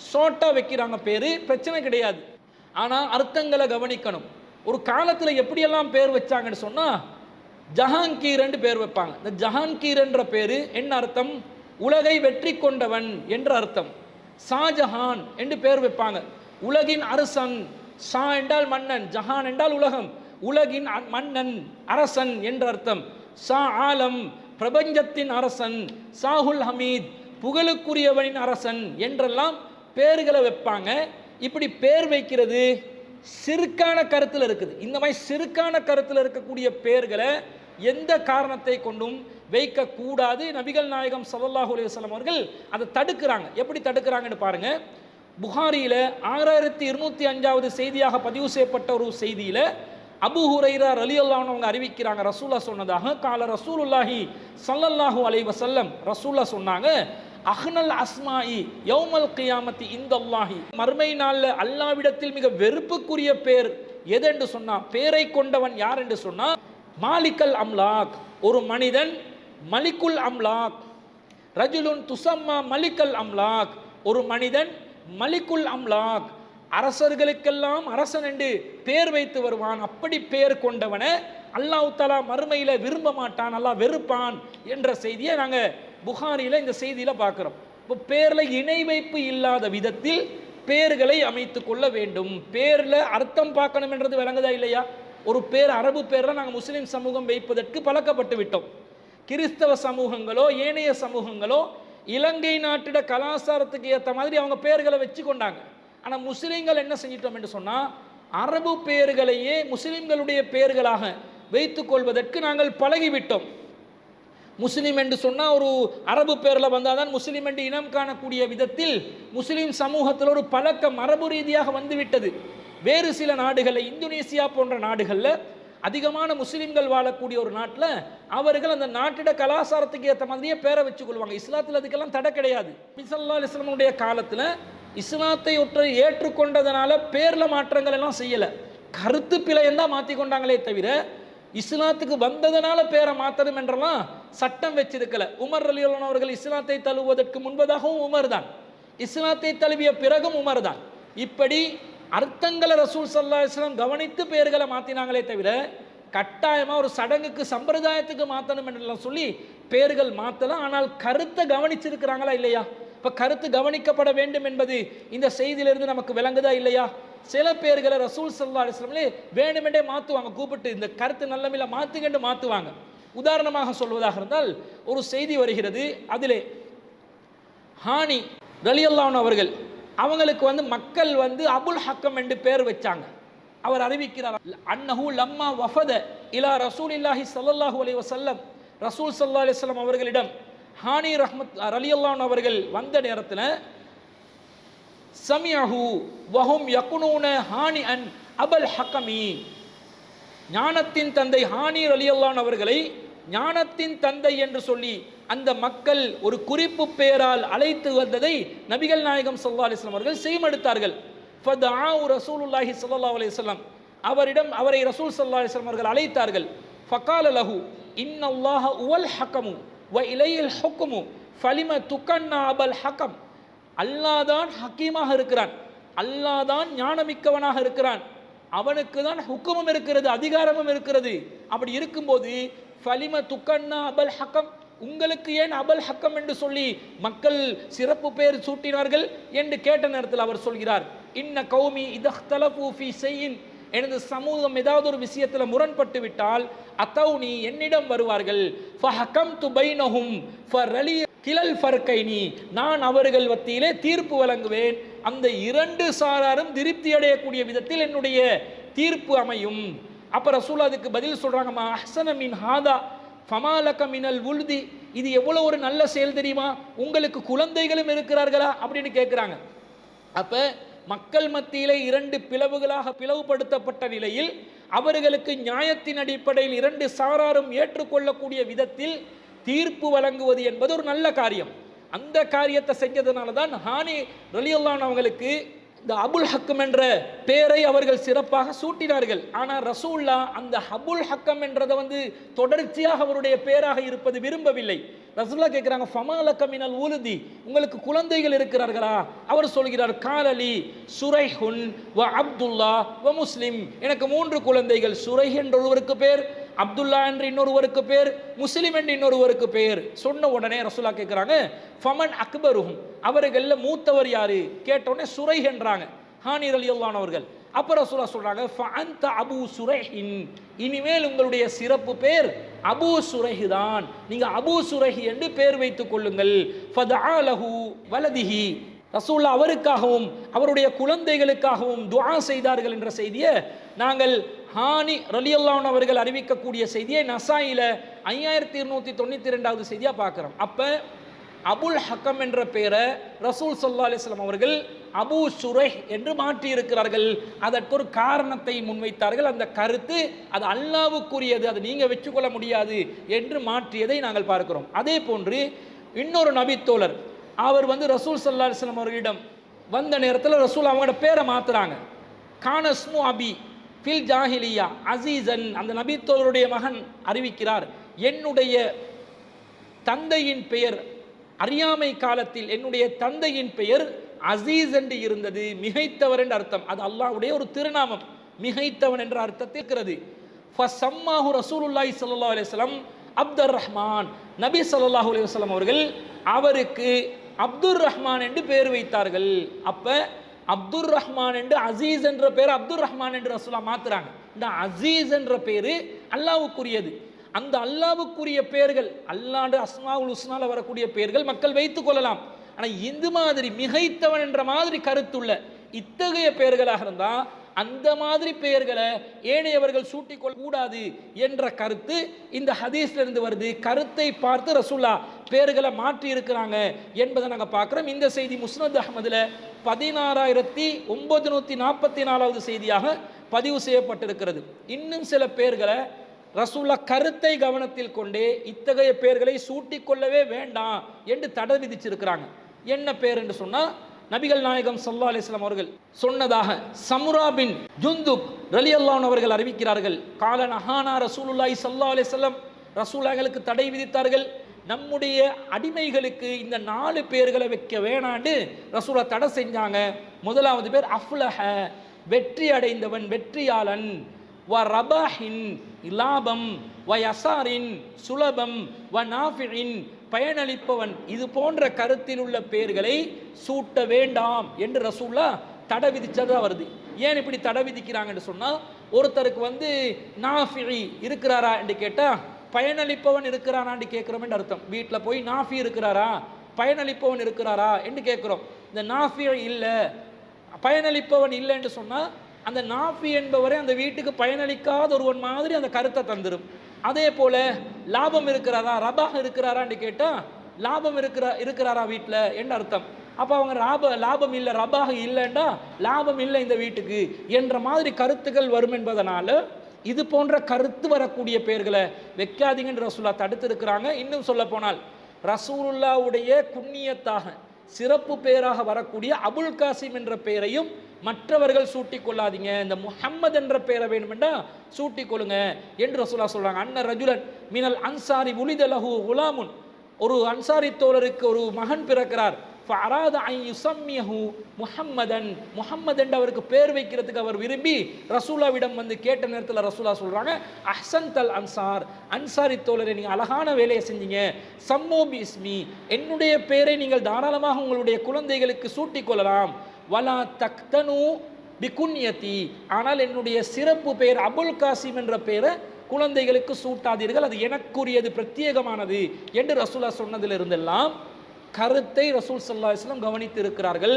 ஷார்ட்டாக வைக்கிறாங்க, பேர் பிரச்சனை கிடையாது. ஆனால் அர்த்தங்களை கவனிக்கணும். ஒரு காலத்தில் எப்படியெல்லாம் பேர் வச்சாங்கன்னு சொன்னால், ஜஹாங்கீர் என்று பேர் வைப்பாங்க. இந்த ஜஹாங்கீர் என்ற பேர் என்ன அர்த்தம்? உலகை வெற்றி கொண்டவன் என்ற அர்த்தம். ஷாஜஹான் என்று பேர் வைப்பாங்க, உலகின் அரசன். ஷா என்றால் மன்னன், ஜஹான் என்றால் உலகம், உலகின் மன்னன் அரசன் என்ற அர்த்தம். ஷா ஆலம், பிரபஞ்சத்தின் அரசன். ஷாஹுல் ஹமீத், புகழுக்குரியவனின் அரசன் என்றெல்லாம் பேர்களை வைப்பாங்க. இப்படி பேர் வைக்கிறது சிறுக்கான கருத்தில் இருக்குது. இந்த மாதிரி சிறுக்கான கருத்தில் இருக்கக்கூடிய பேர்களை எந்த காரணத்தை கொண்டும் வைக்கக்கூடாது. நபிகள் நாயகம் ஸல்லல்லாஹு அலைஹி வஸல்லம் அவர்கள் அதை தடுக்கிறாங்க. எப்படி தடுக்கிறாங்கன்னு பாருங்க. புகாரியில் 6205வது செய்தியாக பதிவு செய்யப்பட்ட ஒரு செய்தியில் அபூ ஹுரைரா ரலியல்லாஹு அன்ஹு அவங்க அறிவிக்கிறாங்க, ரசூலுல்லாஹ் சொன்னதாக, கால ரசூலுல்லாஹி ஸல்லல்லாஹு அலைஹி வஸல்லம், ரசூலுல்லாஹ் சொன்னாங்க, அஹ்னல் அஸ்மாஇ யௌமல் கியாமத்தி இந்தல்லாஹி, மறுமை நாளில் அல்லாஹ்விடத்தில் மிக வெறுப்புக்குரிய பேர் எது என்று சொன்னா, பேரை கொண்டவன் யார் என்று சொன்னா, மாலிக்கல் அம்லாக், ஒரு மனிதன் மலிக்குல் அம்லாக். ரஜுலுன் துசம்மா மலிக்கல் அம்லாக், ஒரு மனிதன் மலிக்குல் அம்லாக், அரசர்களுக்கெல்லாம் அரசன் என்று பேர் வைத்து வருவான். அப்படி பேர் கொண்டவனை அல்லாஹ் தஆலா மறுமையில் விரும்ப மாட்டான், அல்லாஹ் வெறுப்பான் என்ற செய்தியை நாங்கள் புகாரியில் இந்த செய்தியில் பார்க்குறோம். இப்போ பேரில் இணை வைப்பு இல்லாத விதத்தில் பேர்களை அமைத்து கொள்ள வேண்டும். பேரில் அர்த்தம் பார்க்கணும் என்றது விளங்குதா இல்லையா? ஒரு பேர் அரபு பேரில் நாங்கள் முஸ்லீம் சமூகம் வைப்பதற்கு பழக்கப்பட்டு விட்டோம். கிறிஸ்தவ சமூகங்களோ ஏனைய சமூகங்களோ இலங்கை நாட்டிட கலாச்சாரத்துக்கு ஏற்ற மாதிரி அவங்க பேர்களை வச்சு கொண்டாங்க. ஆனால் முஸ்லீம்கள் என்ன செஞ்சிட்டோம் என்று சொன்னால், அரபு பேர்களையே முஸ்லீம்களுடைய பேர்களாக வைத்து கொள்வதற்கு நாங்கள் பழகிவிட்டோம். முஸ்லீம் என்று சொன்னால் ஒரு அரபு பேரில் வந்தால் தான் முஸ்லீம் என்று இனம் காணக்கூடிய விதத்தில் முஸ்லீம் சமூகத்தில் ஒரு பழக்கம் மரபு ரீதியாக வந்துவிட்டது. வேறு சில நாடுகளில், இந்தோனேசியா போன்ற நாடுகளில் அதிகமான முஸ்லிம்கள் வாழக்கூடிய ஒரு நாட்டில் அவர்கள் அந்த நாட்டிட கலாச்சாரத்துக்கு ஏற்ற மாதிரியே பேரை வச்சு கொள்வாங்க. இஸ்லாத்தில் அதுக்கெல்லாம் தடை கிடையாது. நபி ஸல்லல்லாஹு அலைஹி வஸல்லம் காலத்தில் இஸ்லாத்தை ஒற்றை ஏற்றுக்கொண்டதனால பேரில் மாற்றங்கள் எல்லாம் செய்யலை, கருத்து பிழையன் தான் மாற்றி கொண்டாங்களே தவிர இஸ்லாத்துக்கு வந்ததனால பேரை மாற்றணும் என்றெல்லாம் சட்டம் வச்சிருக்கல. உமர் ரலியல்லாஹு அன்ஹு அவர்கள் இஸ்லாத்தை தழுவுவதற்கு முன்பதாகவும் உமர் தான், இஸ்லாத்தை தழுவிய பிறகும் உமர் தான். இப்படி அர்த்தங்களை ரசூல் ஸல்லல்லாஹு அலைஹி வஸல்லம் கவனித்து பெயர்களை மாற்றினாங்களே தவிர கட்டாயமாக ஒரு சடங்குக்கு சம்பிரதாயத்துக்கு மாற்றணும் என்றெல்லாம் சொல்லி பெயர்கள் மாற்றலாம். ஆனால் கருத்தை கவனிச்சிருக்கிறாங்களா இல்லையா? இப்போ கருத்து கவனிக்கப்பட வேண்டும் என்பது இந்த செய்தியிலிருந்து நமக்கு விளங்குதா இல்லையா? சில பேர்களை ரசூல் ஸல்லல்லாஹு அலைஹி வஸல்லம் வேண்டுமென்றே மாற்றுவாங்க, கூப்பிட்டு இந்த கருத்து நல்லமில்ல மாற்றுங்கன்னு மாற்றுவாங்க. உதாரணமாக சொல்வதாக இருந்தால் ஒரு செய்தி வருகிறது, அதிலே ஹானி ரலியல்லாஹு அன்ஹு அவர்கள் அவங்களுக்கு மக்கள் அபுல் ஹக்கம் என்று பேர் வச்சாங்க. அவர் அறிவிக்கிறார், அன்னஹு லம்மா வஃபத இலா ரசூலில்லாஹி ஸல்லல்லாஹு அலைஹி வஸல்லம், ரசூல் ஸல்லல்லாஹு அலைஹி வஸல்லம் அவர்களிடம் ஹானி ரலியல்லாஹு அன்ஹு அவர்கள் வந்த நேரத்தில் சமியஹு வஹும் யகுனூன ஹானி அன் அபுல் ஹக்கமி, ஞானத்தின் தந்தை ஹானி ரலியல்லாஹு அன்ஹு அவர்களை ஞானத்தின் தந்தை என்று சொல்லி அந்த மக்கள் ஒரு குறிப்பு பெயரால் அழைத்து வந்ததை நபிகள் நாயகம் ஸல்லல்லாஹு அலைஹி வஸல்லம் அவர்கள் செய்மடுத்தார்கள். ஃபதஆஉ ரசூலுல்லாஹி ஸல்லல்லாஹு அலைஹி வஸல்லம், அவரை ரசூல் ஸல்லல்லாஹு அலைஹி வஸல்லம் அவர்கள் அழைத்தார்கள். ஃபகால லஹு இன்னல்லாஹ உவல் ஹக்கமு வ இலையில் ஹுக்மு ஃபலிம துகன்னா அபல் ஹக்கம், அல்லாஹ் தான் ஹக்கீமாக இருக்கிறான், அல்லாஹ் தான் ஞானமிக்கவனாக இருக்கிறான், அவனுக்கு தான் ஹுக்குமும் இருக்கிறது, அதிகாரமும் இருக்கிறது. அப்படி இருக்கும்போது ஃபலிம துகன்னா அபல் ஹக்கம், உங்களுக்கு ஏன் அபல் ஹக்கம் என்று சொல்லி மக்கள் சிறப்பு பெயர் சூட்டினார்கள் என்று கேட்ட நேரத்தில் அவர் சொல்கிறார், இன்ன கௌமி இதஹ்தலஃபு ஃபீ ஷைஇன், எனது சமூகம் ஏதாவது ஒரு விஷயத்தில் முரண்பட்டு விட்டால் அத்தௌனி என்னிடம் வருவார்கள், ஃபஹகம்து பைனஹும் ஃபரலி கிலல் ஃபர்கைனி, நான் அவர்கள் மத்தியிலே தீர்ப்பு வழங்குவேன், அந்த இரண்டு சாராரும் திருப்தி அடையக்கூடிய விதத்தில் என்னுடைய தீர்ப்பு அமையும். அப்ப ரசூல் அதுக்கு பதில் சொல்றாங்க, மா அஹ்ஸன மின் ஹாதா ஃபமாலக மினல் உல்தி, இது எவ்வளவு ஒரு நல்ல செயல் தெரியுமா, உங்களுக்கு குழந்தைகளும் இருக்கிறார்களா அப்படின்னு கேட்கிறாங்க. அப்ப மக்கள் மத்தியிலே இரண்டு பிளவுகளாக பிளவுபடுத்தப்பட்ட நிலையில் அவர்களுக்கு நியாயத்தின் அடிப்படையில் இரண்டு சாராரும் ஏற்றுக்கொள்ளக்கூடிய விதத்தில் தீர்ப்பு வழங்குவது என்பது ஒரு நல்ல காரியம். அந்த காரியத்தை செஞ்சதுனால தான் ஹானி ரலியல்லாஹு அன்ஹு அவங்களுக்கு இந்த அபுல் ஹக்கம் என்ற பெயரை அவர்கள் சிறப்பாக சூட்டினார்கள். ஆனால் ரசூல்லா அந்த அபுல் ஹக்கம் என்றதை தொடர்ச்சியாக அவருடைய பெயராக இருப்பது விரும்பவில்லை. ரசூல்லா கேட்குறாங்க, ஃபமாலக மினல் உலுதி, உங்களுக்கு குழந்தைகள் இருக்கிறார்களா? அவர் சொல்கிறார், காலலி சுரைஹுன் வ அப்துல்லா வ முஸ்லிம், எனக்கு 3 குழந்தைகள், சுரைஹ் என்ற ஒருவருக்கு பேர், அப்துல்லா என்று இன்னொருவருக்கு பேர், முஸ்லிம் என்று இன்னொருவருக்கு பேர். சொன்ன உடனே ரசூலா கேட்குறாங்க, ஃபமன் அக்பருஹும், அவர்களில் மூத்தவர் யாரு? கேட்ட உடனே சுரைஹ் என்றாங்க ஹானி ரலியல்லாஹு அன்ஹு அவர்கள். அப்ப ரசூலா சொல்றாங்க, ஃபஅன்த அபூ சுரைஹின், இனிமேல் உங்களுடைய சிறப்பு பேர் அபூ சுரைஹ் தான், நீங்க அபூ சுரைஹ் என்று பேர் வைத்துக் கொள்ளுங்கள். ஃபதஆ லஹு வலதிஹி, ரசூலுல்லாஹ் அவருக்காகவும் அவருடைய குழந்தைகளுக்காகவும் துஆ செய்தார்கள் என்ற செய்தியை நாங்கள் ஹானி ரலியல்லாஹு அன்ஹு அவர்கள் அறிவிக்கக்கூடிய செய்தியை நசாயில 5292வது செய்தியா பார்க்கிறோம். அப்ப அபுல் ஹக்கம் என்ற பெயரை ரசூல் ஸல்லல்லாஹு அலைஹி வஸல்லம் அவர்கள் அபூ சுரைஹ் என்று மாற்றி இருக்கிறார்கள். அதற்கு ஒரு காரணத்தை முன்வைத்தார்கள். அந்த கருத்து அது அல்லாஹ்வுக்குரியது, அது நீங்க வச்சுக்கொள்ள முடியாது என்று மாற்றியதை நாங்கள் பார்க்கிறோம். அதே போன்று இன்னொரு நபி தோழர் அவர் ரசூல் ஸல்லல்லாஹு அலைஹி வஸல்லம் அவர்களிடம் வந்த நேரத்தில் ரசூல் அவங்களோட பேரை மாத்துறாங்க. கானஸ்மு அபி ஃபில் ஜாஹிலியா அசீசன், அந்த நபி தோழருடைய மகன் அறிவிக்கிறார், என்னுடைய தந்தையின் பெயர் அறியாமை காலத்தில் என்னுடைய தந்தையின் பெயர் அசீஸ் என்று இருந்தது, மிகைத்தவர் என்ற அர்த்தம். அது அல்லாஹ்வுடைய ஒரு திருநாமம், மிகைத்தவன் என்ற அர்த்தத்தில் இருக்கிறது. ஃபஸம்மாஹு ரசூலுல்லாஹி ஸல்லல்லாஹு அலைஹி வஸல்லம் அப்துர் ரஹ்மான், நபி ஸல்லல்லாஹு அலைஹி வஸல்லம் அவர்கள் அவருக்கு அப்துர் ரஹ்மான் என்று பெயர் வைத்தார்கள். அப்ப அப்துர் ரஹ்மான் என்று அசீஸ் என்ற பெயர் அப்துர் ரஹ்மான் என்று ரசூலா மாத்துறாங்க. இந்த அசீஸ் என்ற பெயரு அல்லாஹ்வுக்குரியது. அந்த அல்லாஹ்வுக்குரிய பெயர்கள், அல்லாஹ்வுடைய அஸ்மாவுல் ஹுஸ்னால வரக்கூடிய பெயர்கள் மக்கள் வைத்துக் கொள்ளலாம். ஆனால் இந்த மாதிரி மிகைத்தவன் என்ற மாதிரி கருத்துள்ள இத்தகைய பெயர்களாக இருந்தால் அந்த மாதிரி பெயர்களை ஏனையவர்கள் சூட்டிக்கொள்ள கூடாது என்ற கருத்து இந்த ஹதீஸ்ல இருந்து வருது. கருத்தை பார்த்து ரசூல்லா பெயர்களை மாற்றி இருக்கிறாங்க என்பதை நாங்கள் பார்க்கிறோம். இந்த செய்தி முஸ்னத் அஹ்மதுல 16944வது செய்தியாக பதிவு செய்யப்பட்டிருக்கிறது. இன்னும் சில பெயர்களை ரசூல்லா கருத்தை கவனத்தில் கொண்டே இத்தகைய பெயர்களை சூட்டிக்கொள்ளவே வேண்டாம் என்று தடை விதிச்சிருக்கிறாங்க. என்ன பெயர் என்று சொன்னா, நபிகள் நாயகம் ஸல்லல்லாஹு அலைஹி வஸல்லம் அவர்கள் சொன்னதாக சமுரா பின் ஜுந்துப் ரலியல்லாஹு அன்ஹு அவர்கள் அறிவிக்கிறார்கள். கால நஹானா ரசூலுல்லாஹி ஸல்லல்லாஹு அலைஹி வஸல்லம், ரசூலாங்களுக்கு தடை விதித்தார்கள். நம்முடைய அடிமைகளுக்கு இந்த 4 பெயர்களை வைக்க வேணாண்டு ரசூலா தடை செஞ்சாங்க. முதலாவது பேர் அஃப்லஹ, வெற்றி அடைந்தவன், வெற்றியாளன். வ ரபாஹின், லாபம். வ யசாரின், சுலபம். வ நாஃபிஇன், பயனளிப்பவன். இது போன்ற கருத்தில் உள்ள பெயர்களை சூட்ட வேண்டாம் என்று ரசூல்லா தடை விதிச்சதா வருது. ஏன் இப்படி தடை விதிக்கிறாங்கன்னு சொன்னா, ஒருத்தருக்கு நாஃபி இருக்கிறாரா என்று கேட்டா பயனளிப்பவன் இருக்கிறானான்னு கேட்கிறோம் என்று அர்த்தம். வீட்டில் போய் நாஃபி இருக்கிறாரா, பயனளிப்பவன் இருக்கிறாரா என்று கேட்கிறோம். இந்த நாஃபி இல்லை, பயனளிப்பவன் இல்லை என்று சொன்னா அந்த நாஃபி என்பவரை அந்த வீட்டுக்கு பயனளிக்காத ஒருவன் மாதிரி அந்த கருத்தை தந்துடும். அதே போல லாபம் இருக்கிறாரா, ரபாக இருக்கிறாரான்னு கேட்டால் லாபம் இருக்கிறாரா வீட்டில் என்று அர்த்தம். அப்போ அவங்க லாபம் இல்லை, ரபாக இல்லைண்டா லாபம் இல்லை இந்த வீட்டுக்கு என்ற மாதிரி கருத்துக்கள் வரும் என்பதனால இது போன்ற கருத்து வரக்கூடிய பெயர்களை வைக்காதீங்கன்னு ரசூல்லா தடுத்து இருக்கிறாங்க. இன்னும் சொல்ல போனால் ரசூலுல்லாவுடைய குன்னியத்தாக சிறப்பு பெயராக வரக்கூடிய அபுல் காசிம் என்ற பெயரையும் மற்றவர்கள் சூட்டிக் கொள்ளாதீங்க, இந்த முஹம்மது என்ற பெயரை வேணுமெண்டா சூட்டிக் கொள்ளுங்க என்று ரசூலா சொல்றாங்க. அன்ன ரஜுலன் மினல் அன்சாரி உலித லஹு குலாமுன், ஒரு அன்சாரி தோழருக்கு ஒரு மகன் பிறக்கிறார். ஃபஅராத அன் யுஸம்மியஹு முஹம்மதன், முஹம்மது என்று அவருக்கு பேர் வைக்கிறதுக்கு அவர் விரும்பி ரசூலாவிடம் கேட்ட நேரத்தில் ரசூலா சொல்றாங்க, அஹ்சன்தல் அன்சார், அன்சாரி தோழரை நீங்கள் அழகான வேலையை செஞ்சீங்க. சம்மோ பி இஸ்மி, என்னுடைய பெயரை நீங்கள் தாராளமாக உங்களுடைய குழந்தைகளுக்கு சூட்டிக் கொள்ளலாம். வலா தக்தனு பிகுன்யதி, ஆனால் என்னுடைய சிறப்பு பெயர் அபுல் காசிம் என்ற பெயரை குழந்தைகளுக்கு சூட்டாதீர்கள், அது எனக்குரியது, பிரத்யேகமானது என்று ரசூலா சொன்னதிலிருந்தெல்லாம் கருத்தை ரசூல் ஸல்லல்லாஹு அலைஹி வஸல்லம் கவனித்து இருக்கிறார்கள்.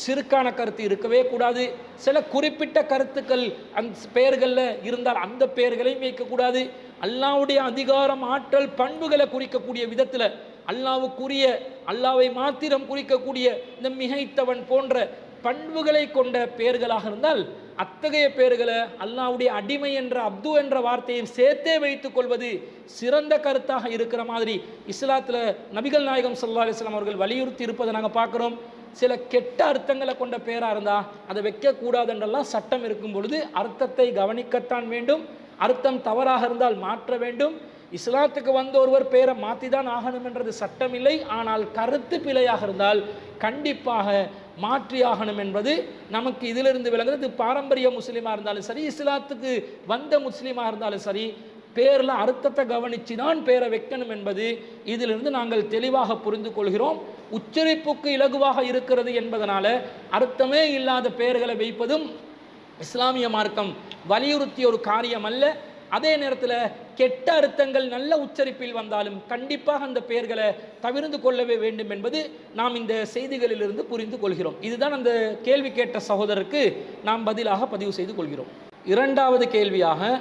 சிறுக்கான கருத்து இருக்கவே கூடாது. சில குறிப்பிட்ட கருத்துக்கள் அந்த பெயர்களில் இருந்தால் அந்த பெயர்களையும் வைக்கக்கூடாது. அல்லாஹ்வுடைய அதிகாரம், ஆற்றல், பண்புகளை குறிக்கக்கூடிய விதத்தில் அல்லாஹ்வுக்குரிய, அல்லாஹ்வை மாத்திரம் குறிக்கக்கூடிய இந்த மிகைத்தவன் போன்ற பண்புகளை கொண்ட பெயர்களாக இருந்தால் அத்தகைய பெயர்களை அல்லாஹ்வுடைய அடிமை என்ற அப்து என்ற வார்த்தையை சேர்த்தே வைத்துக் கொள்வது சிறந்த கருத்தாக இருக்கிற மாதிரி இஸ்லாத்தில் நபிகள் நாயகம் ஸல்லல்லாஹு அலைஹி வஸல்லம் அவர்கள் வலியுறுத்தி இருப்பதை நாங்கள் பார்க்குறோம். சில கெட்ட அர்த்தங்களை கொண்ட பெயராக இருந்தால் அதை வைக்கக்கூடாது என்றெல்லாம் சட்டம் இருக்கும் பொழுது அர்த்தத்தை கவனிக்கத்தான் வேண்டும். அர்த்தம் தவறாக இருந்தால் மாற்ற வேண்டும். இஸ்லாத்துக்கு ஒருவர் பெயரை மாற்றி தான் ஆகணும் என்றது சட்டம் இல்லை. ஆனால் கருத்து பிழையாக இருந்தால் கண்டிப்பாக மாற்றி ஆகணும் என்பது நமக்கு இதிலிருந்து விளங்குறது. பாரம்பரிய முஸ்லீமாக இருந்தாலும் சரி, இஸ்லாத்துக்கு வந்த முஸ்லீமாக இருந்தாலும் சரி, பேரில் அர்த்தத்தை கவனித்து தான் பேரை வைக்கணும் என்பது இதிலிருந்து நாங்கள் தெளிவாக புரிந்து கொள்கிறோம். உச்சரிப்புக்கு இலகுவாக இருக்கிறது என்பதனால அர்த்தமே இல்லாத பெயர்களை வைப்பதும் இஸ்லாமிய மார்க்கம் வலியுறுத்திய ஒரு காரியம் அல்ல. அதே நேரத்தில் கெட்ட அர்த்தங்கள் நல்ல உச்சரிப்பில் வந்தாலும் கண்டிப்பாக அந்த பெயர்களை தவிர்த்து கொள்ளவே வேண்டும் என்பது நாம் இந்த செய்திகளிலிருந்து புரிந்து கொள்கிறோம். இதுதான் அந்த கேள்வி கேட்ட சகோதரருக்கு நாம் பதிலாக பதிவு செய்து கொள்கிறோம். இரண்டாவது கேள்வியாக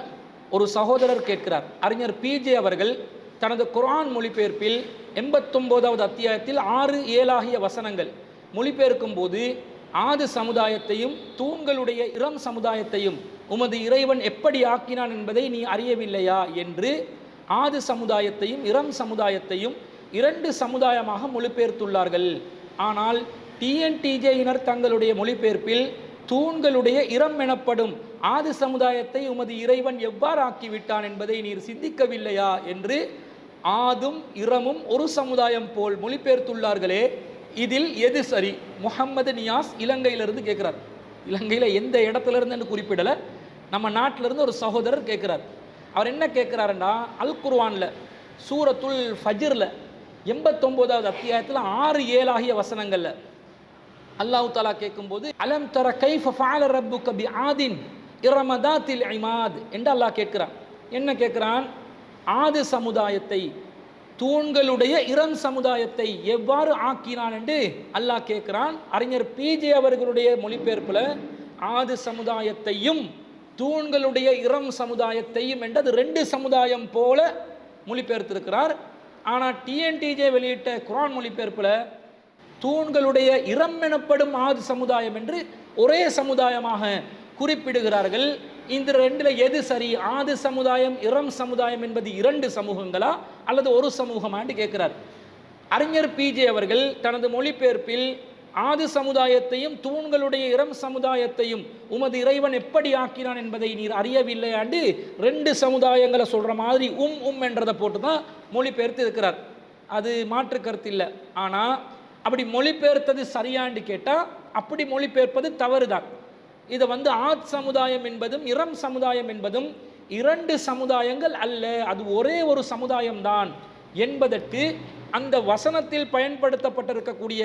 ஒரு சகோதரர் கேட்கிறார். அறிஞர் பிஜே அவர்கள் தனது குர்ஆன் மொழிபெயர்ப்பில் 89வது அத்தியாயத்தில் 6-7 ஆகிய வசனங்கள் மொழிபெயர்க்கும் போது ஆது சமுதாயத்தையும் தூண்களுடைய இரம் சமுதாயத்தையும் உமது இறைவன் எப்படி ஆக்கினான் என்பதை நீ அறியவில்லையா என்று ஆது சமுதாயத்தையும் இரம் சமுதாயத்தையும் 2 சமுதாயமாக மொழிபெயர்த்துள்ளார்கள். ஆனால் டிஎன்டிஜேயினர் தங்களுடைய மொழிபெயர்ப்பில் தூண்களுடைய இரம் எனப்படும் ஆது சமுதாயத்தை உமது இறைவன் எவ்வாறு ஆக்கிவிட்டான் என்பதை நீர் சிந்திக்கவில்லையா என்று ஆதும் இரமும் ஒரு சமுதாயம் போல் மொழிபெயர்த்துள்ளார்களே, இதில் எது சரி? முஹம்மது நியாஸ் இலங்கையிலிருந்து கேட்கிறார். இலங்கையில் எந்த இடத்துல இருந்து குறிப்பிடலை, நம்ம நாட்டிலிருந்து ஒரு சகோதரர் கேட்குறார். அவர் என்ன கேட்குறாருன்னா, அல் குர்ஆனில் சூரத்துல் ஃபஜ்ரில் 89வது அத்தியாயத்தில் 6-7 ஆகிய வசனங்களில் அல்லாஹ் தஆலா கேட்கும்போது அலம் தர கைஃப ஃபஅல ரப்புக பிஆதின் இரமதாத்தில் இமாத் என்று அல்லாஹ் கேட்கிறான். என்ன கேட்குறான்? ஆது சமுதாயத்தை, தூண்களுடைய இரம் சமுதாயத்தை எவ்வாறு ஆக்கினான் என்று அல்லாஹ் கேட்கிறான். அறிஞர் பிஜே அவர்களுடைய மொழிபெயர்ப்பில் ஆது சமுதாயத்தையும் தூண்களுடைய இரம் சமுதாயத்தையும் என்றது ரெண்டு சமுதாயம் போல மொழிபெயர்த்திருக்கிறார். ஆனால் டிஎன்டிஜே வெளியிட்ட குர்ஆன் மொழிபெயர்ப்பில் தூண்களுடைய இரம் எனப்படும் ஆது சமுதாயம் என்று ஒரே சமுதாயமாக குறிப்பிடுகிறார்கள். இந்த ரெண்டில் எது சரி? ஆது சமுதாயம் இரம் சமுதாயம் என்பது இரண்டு சமூகங்களா அல்லது ஒரு சமூகமான்னு கேட்கிறார். அறிஞர் பிஜே அவர்கள் தனது மொழிபெயர்ப்பில் ஆது சமுதாயத்தையும் தூண்களுடைய இரம் சமுதாயத்தையும் உமது இறைவன் எப்படி ஆக்கினான் என்பதை நீர் அறியவில்லையாண்டு ரெண்டு சமுதாயங்களை சொல்ற மாதிரி என்றதை போட்டு தான் மொழிபெயர்த்து இருக்கிறார். அது மாற்று கருத்து இல்லை. ஆனால் அப்படி மொழிபெயர்த்தது சரியான்னு கேட்டால் அப்படி மொழிபெயர்ப்பது தவறுதான். இதை ஆத் சமுதாயம் என்பதும் இரம் சமுதாயம் என்பதும் இரண்டு சமுதாயங்கள் அல்ல, அது ஒரே ஒரு சமுதாயம்தான் என்பதற்கு அந்த வசனத்தில் பயன்படுத்தப்பட்டிருக்கக்கூடிய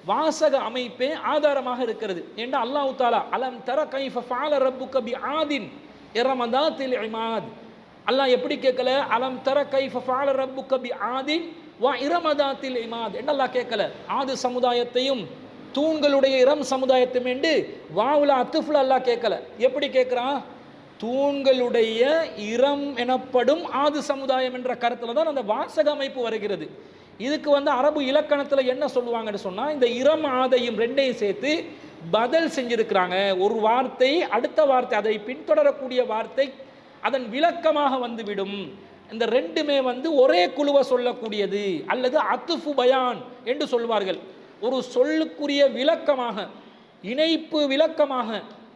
வாசக அமைப்பே ஆதாரமாக இருக்கிறது. ஏண்டா அல்லாஹ் தஆலா அலம் தர கைஃப ஃபஅல ரப்புக பிஆதின் இரமதாத்தில் இமாத், அல்லாஹ் எப்படி கேட்கல அலம் தர கைஃப ஃபஅல ரப்புக பிஆதின் வ இரமதாத்தில் இமாத் என்று அல்லாஹ் கேட்கல. ஆது சமுதாயத்தையும் தூண்களுடைய இரம் சமுதாயத்தையும் என்று வாவுல அத்துஃப்ல அல்லாஹ் கேட்கல. எப்படி கேட்கிறான்? தூண்களுடைய இரம் எனப்படும் ஆது சமுதாயம் என்ற கருத்துல தான் அந்த வாசக அமைப்பு வருகிறது. இதுக்கு அரபு இலக்கணத்தில் என்ன சொல்லுவாங்கன்னு சொன்னால், இந்த இரம் ஆதையும் ரெண்டையும் சேர்த்து பதில் செஞ்சிருக்கிறாங்க. ஒரு வார்த்தை அடுத்த வார்த்தை அதை பின்தொடரக்கூடிய வார்த்தை அதன் விளக்கமாக வந்துவிடும். இந்த ரெண்டுமே ஒரே குழுவை சொல்லக்கூடியது அல்லது அத்துஃபு பயான் என்று சொல்வார்கள். ஒரு சொல்லுக்குரிய விளக்கமாக இணைப்பு விளக்கமாக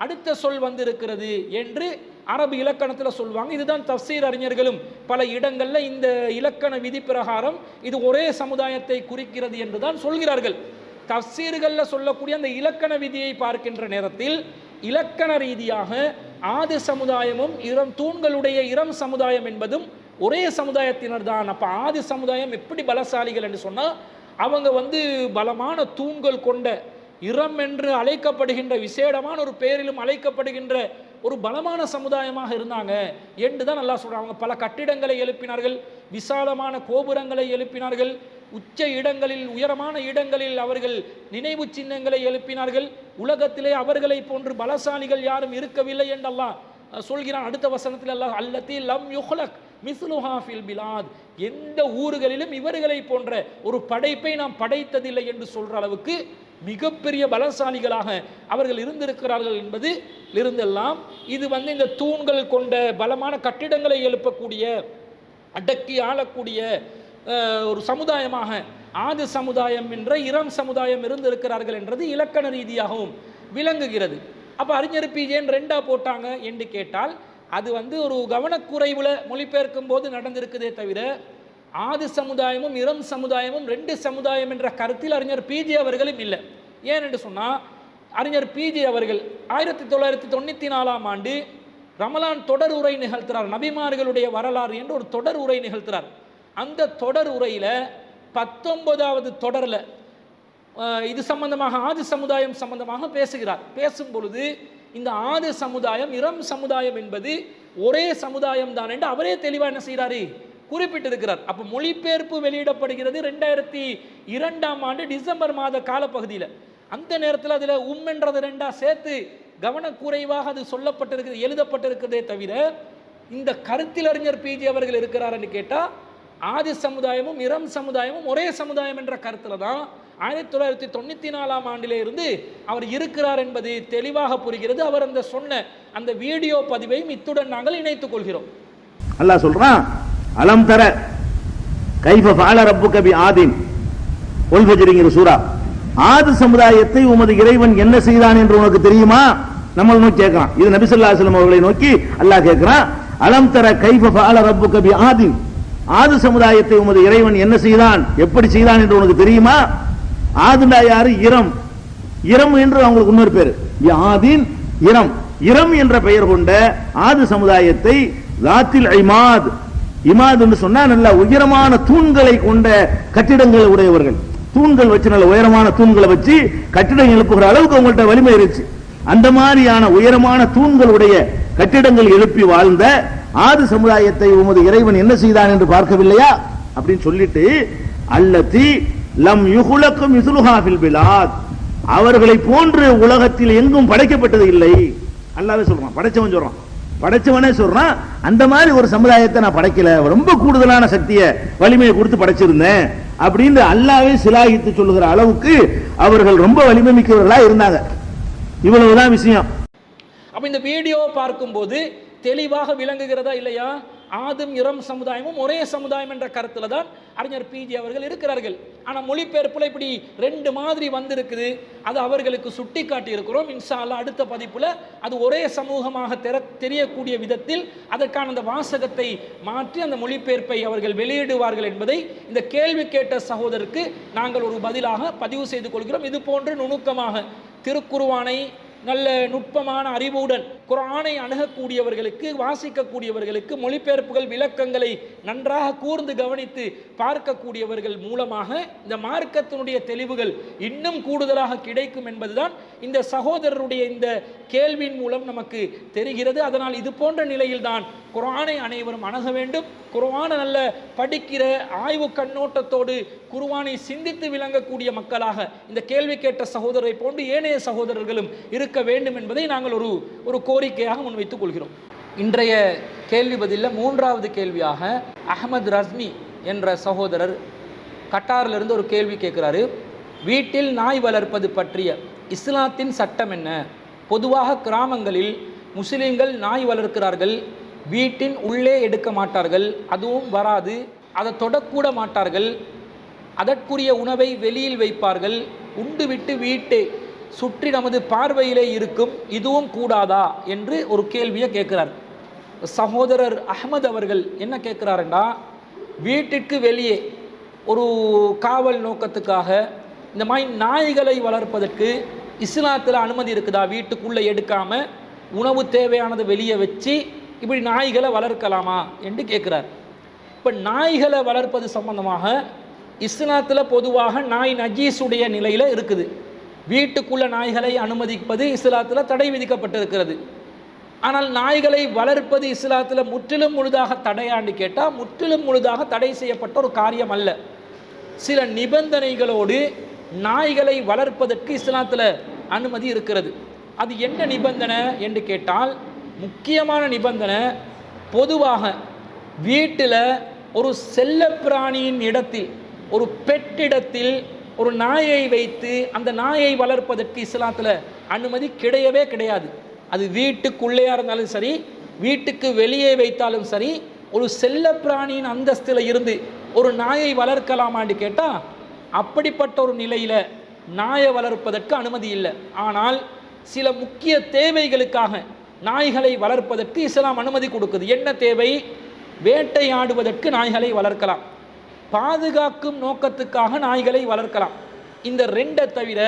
அடுத்த சொல் வந்திருக்கிறது என்று அரபு இலக்கணத்தில் சொல்லுவாங்க. இதுதான் தஃசீர் அறிஞர்களும் பல இடங்களில் இந்த இலக்கண விதி பிரகாரம் இது ஒரே சமுதாயத்தை குறிக்கிறது என்று தான் சொல்கிறார்கள். தஃசீர்களில் சொல்லக்கூடிய அந்த இலக்கண விதியை பார்க்கின்ற நேரத்தில் இலக்கண ரீதியாக ஆது சமுதாயமும் தூண்களுடைய இரம் சமுதாயம் என்பதும் ஒரே சமுதாயத்தினர் தான். அப்போ ஆது சமுதாயம் எப்படி பலசாலிகள் என்று சொன்னால், அவங்க பலமான தூண்கள் கொண்ட இரம் என்று அழைக்கப்படுகின்ற விசேடமான ஒரு பெயரிலும் அழைக்கப்படுகின்ற ஒரு பலமான சமுதாயமாக இருந்தாங்க என்று தான் அல்லாஹ் சொல்றாங்க. அவங்க பல கட்டிடங்களை எழுப்பினார்கள், விசாலமான கோபுரங்களை எழுப்பினார்கள், உச்ச இடங்களில் உயரமான இடங்களில் அவர்கள் நினைவு சின்னங்களை எழுப்பினார்கள். உலகத்திலே அவர்களை போன்று பலசாலிகள் யாரும் இருக்கவில்லை என்று அல்லாஹ் சொல்கிறான். அடுத்த வசனத்தில் அல்லாஹ் அல்லதி லம் யுஹ்லக் மிஸ்லுஹா ஃபில் பிலாத், எந்த ஊர்களிலும் இவர்களை போன்ற ஒரு படைப்பை நாம் படைத்ததில்லை என்று சொல்ற அளவுக்கு மிகப்பெரிய பலசாலிகளாக அவர்கள் இருந்திருக்கிறார்கள் என்பது இருந்தெல்லாம் இது இந்த தூண்கள் கொண்ட பலமான கட்டிடங்களை எழுப்பக்கூடிய அடக்கி ஆளக்கூடிய ஒரு சமுதாயமாக ஆது சமுதாயம் என்ற இரம் சமுதாயம் இருந்திருக்கிறார்கள் என்றது இலக்கண ரீதியாகவும் விளங்குகிறது. அப்போ அறிஞர் பிஜேன் ரெண்டா போட்டாங்க என்று கேட்டால் அது ஒரு கவனக்குறைவுல மொழிபெயர்க்கும் போது நடந்திருக்குதே தவிர ஆது சமுதாயமும் இரம் சமுதாயமும் ரெண்டு சமுதாயம் என்ற கருத்தில் அறிஞர் பிஜே அவர்களும் இல்லை. ஏன் என்று சொன்னால், அறிஞர் பிஜே அவர்கள் 1994ஆம் ஆண்டு ரமலான் தொடர் உரை நிகழ்த்துறார். நபிமார்களுடைய வரலாறு என்று ஒரு தொடர் உரை நிகழ்த்துறார். அந்த தொடர் உரையில் 19வது தொடரில் இது சம்பந்தமாக ஆது சமுதாயம் சம்பந்தமாக பேசுகிறார். பேசும் பொழுது இந்த ஆது சமுதாயம் இரம் சமுதாயம் என்பது ஒரே சமுதாயம் தான் என்று அவரே தெளிவாக என்ன செய்கிறாரு குறிப்பிட்டிருக்கிறார். அப்போ மொழிபெயர்ப்பு வெளியிடப்படுகிறது 2002ஆம் ஆண்டு டிசம்பர் மாத காலப்பகுதியில். அந்த நேரத்தில் அதில் என்றது ரெண்டா சேர்த்து கவனக்குறைவாக அது சொல்லப்பட்டிருக்கிறது, எழுதப்பட்டிருக்கிறதே தவிர இந்த கருத்தில் அறிஞர் பிஜே அவர்கள் இருக்கிறார் என்று கேட்டால் ஆதி சமுதாயமும் இரம் சமுதாயமும் ஒரே சமுதாயம் என்ற கருத்தில் தான் 1994ஆம் ஆண்டிலே இருந்து அவர் இருக்கிறார் என்பது தெளிவாக புரிகிறது. அவர் அந்த சொன்ன அந்த வீடியோ பதிவையும் இத்துடன் நாங்கள் இணைத்துக் கொள்கிறோம். அல்லாஹ் சொல்றான், அலம் தர கைஃப ஃபஅல ரப்புக பிஆதின் வல் ஃபஜ்ரிங்கிற சூரா. ஆது சமுதாயத்தை உமது இறைவன் என்ன செய்தான் என்று உனக்கு தெரியுமா? நம்ம நோக்கி கேட்கிறான். இது நபி ஸல்லல்லாஹு அலைஹி வஸல்லம் அவர்களை நோக்கி அல்லாஹ் கேட்கிறான். அலம் தர கைஃப ஃபஅல ரப்புக பிஆதின், ஆது சமுதாயத்தை உமது இறைவன் என்ன செய்தான், எப்படி செய்தான் என்று உனக்கு தெரியுமா? ஆதுண்டா யாரு? இரம். இரம் என்று அவங்களுக்கு இன்னொரு பேர் ஆதின் இரம். இரம் என்ற பெயர் கொண்ட ஆது சமுதாயத்தை ذاتில் இமாத், இமாத் என்று சொன்னா நல்ல உயரமான தூண்களை கொண்ட கட்டிடங்கள் உடையவர்கள். தூண்கள் வச்சு நல்ல உயரமான தூண்களை வச்சு கட்டிடம் எழுப்புகிற அளவுக்கு அவங்கள்ட்ட வலிமை இருந்துச்சு. அந்த மாதிரியான உயரமான தூண்களுடைய கட்டிடங்கள் எழுப்பி வாழ்ந்த ஆது சமுதாயத்தை உமது இறைவன் என்ன செய்தான் என்று பார்க்கவில்லையா அப்படின்னு சொல்லிட்டு அல்லதி லம் யுஹ்லக் மிஸ்லுஹா ஃபில் பிலாத், அவர்களை போன்று உலகத்தில் எங்கும் படைக்கப்பட்டது இல்லை. அல்லாஹ்வே சொல்றான், படைச்சவன் சொல்றான், படைச்சவனே சொல்றான், அந்த மாதிரி ஒரு சமுதாயத்தை நான் படைக்கல, ரொம்ப கூடுதலான சக்தியை வலிமையை கொடுத்து படைச்சிருந்தேன் அப்படின்னு அல்லாஹ்வே சிலாகித்து சொல்லுகிற அளவுக்கு அவர்கள் ரொம்ப வலிமை மிக்கவர்களா இருந்தாங்க. இவ்வளவுதான் விஷயம். அப்ப இந்த வீடியோவை பார்க்கும்போது தெளிவாக விளங்குகிறதா இல்லையா? ஆதும் இரம் சமுதாயமும் ஒரே சமுதாயம் என்ற கருத்துல தான் அறிஞர் பிஜி அவர்கள் இருக்கிறார்கள். ஆனா மொழிபெயர்ப்புல இப்படி ரெண்டு மாதிரி வந்திருக்குது. அது அவர்களுக்கு சுட்டி காட்டி இருக்கிறோம். இன்ஷா அல்லாஹ் அடுத்த பதிப்புல அது ஒரே சமூகமாக தெரியக்கூடிய விதத்தில் அதற்கான அந்த வாசகத்தை மாற்றி அந்த மொழிபெயர்ப்பை அவர்கள் வெளியிடுவார்கள் என்பதை இந்த கேள்வி கேட்ட சகோதரருக்கு நாங்கள் ஒரு பதிலாக பதிவு செய்து கொள்கிறோம். இது போன்று நுணுக்கமாக திருக்குர்ஆனை நல்ல நுட்பமான அறிவுடன் குர்ஆனை அணுகக்கூடியவர்களுக்கு, வாசிக்கக்கூடியவர்களுக்கு, மொழிபெயர்ப்புகள் விளக்கங்களை நன்றாக கூர்ந்து கவனித்து பார்க்கக்கூடியவர்கள் மூலமாக இந்த மார்க்கத்தினுடைய தெளிவுகள் இன்னும் கூடுதலாக கிடைக்கும் என்பதுதான் இந்த சகோதரருடைய இந்த கேள்வியின் மூலம் நமக்கு தெரிகிறது. அதனால் இது போன்ற நிலையில்தான் குர்ஆனை அனைவரும் அணுக வேண்டும். குர்ஆனை நல்ல படிக்கிற ஆய்வு கண்ணோட்டத்தோடு குர்ஆனை சிந்தித்து விளங்கக்கூடிய மக்களாக இந்த கேள்வி கேட்ட சகோதரரை போன்று ஏனைய சகோதரர்களும் இருக்க வேண்டும் என்பதை நாங்கள் ஒரு கோரிக்கையாக முன்வைத்துக் கொள்கிறோம். இன்றைய கேள்வி பதிலில் மூன்றாவது கேள்வியாக அஹ்மத் ரஸ்மி என்ற சகோதரர் கட்டாரிலிருந்து ஒரு கேள்வி கேட்கிறாரு. வீட்டில் நாய் வளர்ப்பது பற்றிய இஸ்லாத்தின் சட்டம் என்ன? பொதுவாக கிராமங்களில் முஸ்லிம்கள் நாய் வளர்க்கிறார்கள், வீட்டின் உள்ளே எடுக்க மாட்டார்கள், அதுவும் வராது, அதை தொடக்கூட மாட்டார்கள், அதற்குரிய உணவை வெளியில் வைப்பார்கள், உண்டு விட்டு வீட்டை சுற்றி நமது பார்வையிலே இருக்கும், இதுவும் கூடாதா என்று ஒரு கேள்வியை கேட்கிறார். சகோதரர் அஹ்மத் அவர்கள் என்ன கேட்கிறாருன்னா, வீட்டிற்கு வெளியே ஒரு காவல் நோக்கத்துக்காக இந்த மாதிரி நாய்களை வளர்ப்பதற்கு இஸ்லாத்தில் அனுமதி இருக்குதா? வீட்டுக்குள்ளே எடுக்காம உணவு தேவையானது வெளியே வச்சு இப்படி நாய்களை வளர்க்கலாமா என்று கேட்குறார். இப்போ நாய்களை வளர்ப்பது சம்பந்தமாக இஸ்லாத்தில் பொதுவாக நாய் நஜீஸுடைய நிலையில் இருக்குது. வீட்டுக்குள்ள நாய்களை அனுமதிப்பது இஸ்லாத்தில் தடை விதிக்கப்பட்டிருக்கிறது. ஆனால் நாய்களை வளர்ப்பது இஸ்லாத்தில் முற்றிலும் முழுதாக தடையாண்டு கேட்டால் முற்றிலும் முழுதாக தடை செய்யப்பட்ட ஒரு காரியம் அல்ல. சில நிபந்தனைகளோடு நாய்களை வளர்ப்பதற்கு இஸ்லாத்தில் அனுமதி இருக்கிறது. அது என்ன நிபந்தனை என்று கேட்டால், முக்கியமான நிபந்தனை, பொதுவாக வீட்டில் ஒரு செல்லப்பிராணியின் இடத்தில், ஒரு பெட்டிடத்தில் ஒரு நாயை வைத்து அந்த நாயை வளர்ப்பதற்கு இஸ்லாத்தில் அனுமதி கிடையவே கிடையாது. அது வீட்டுக்குள்ளேயா இருந்தாலும் சரி, வீட்டுக்கு வெளியே வைத்தாலும் சரி, ஒரு செல்லப்பிராணியின் அந்தஸ்தில் இருந்து ஒரு நாயை வளர்க்கலாமான்னு கேட்டால் அப்படிப்பட்ட ஒரு நிலையில் நாயை வளர்ப்பதற்கு அனுமதி இல்லை. ஆனால் சில முக்கிய தேவைகளுக்காக நாய்களை வளர்ப்பதற்கு இஸ்லாம் அனுமதி கொடுக்குது. என்ன தேவை? வேட்டையாடுவதற்கு நாய்களை வளர்க்கலாம், பாதுகாக்கும் நோக்கத்துக்காக நாய்களை வளர்க்கலாம். இந்த ரெண்டை தவிர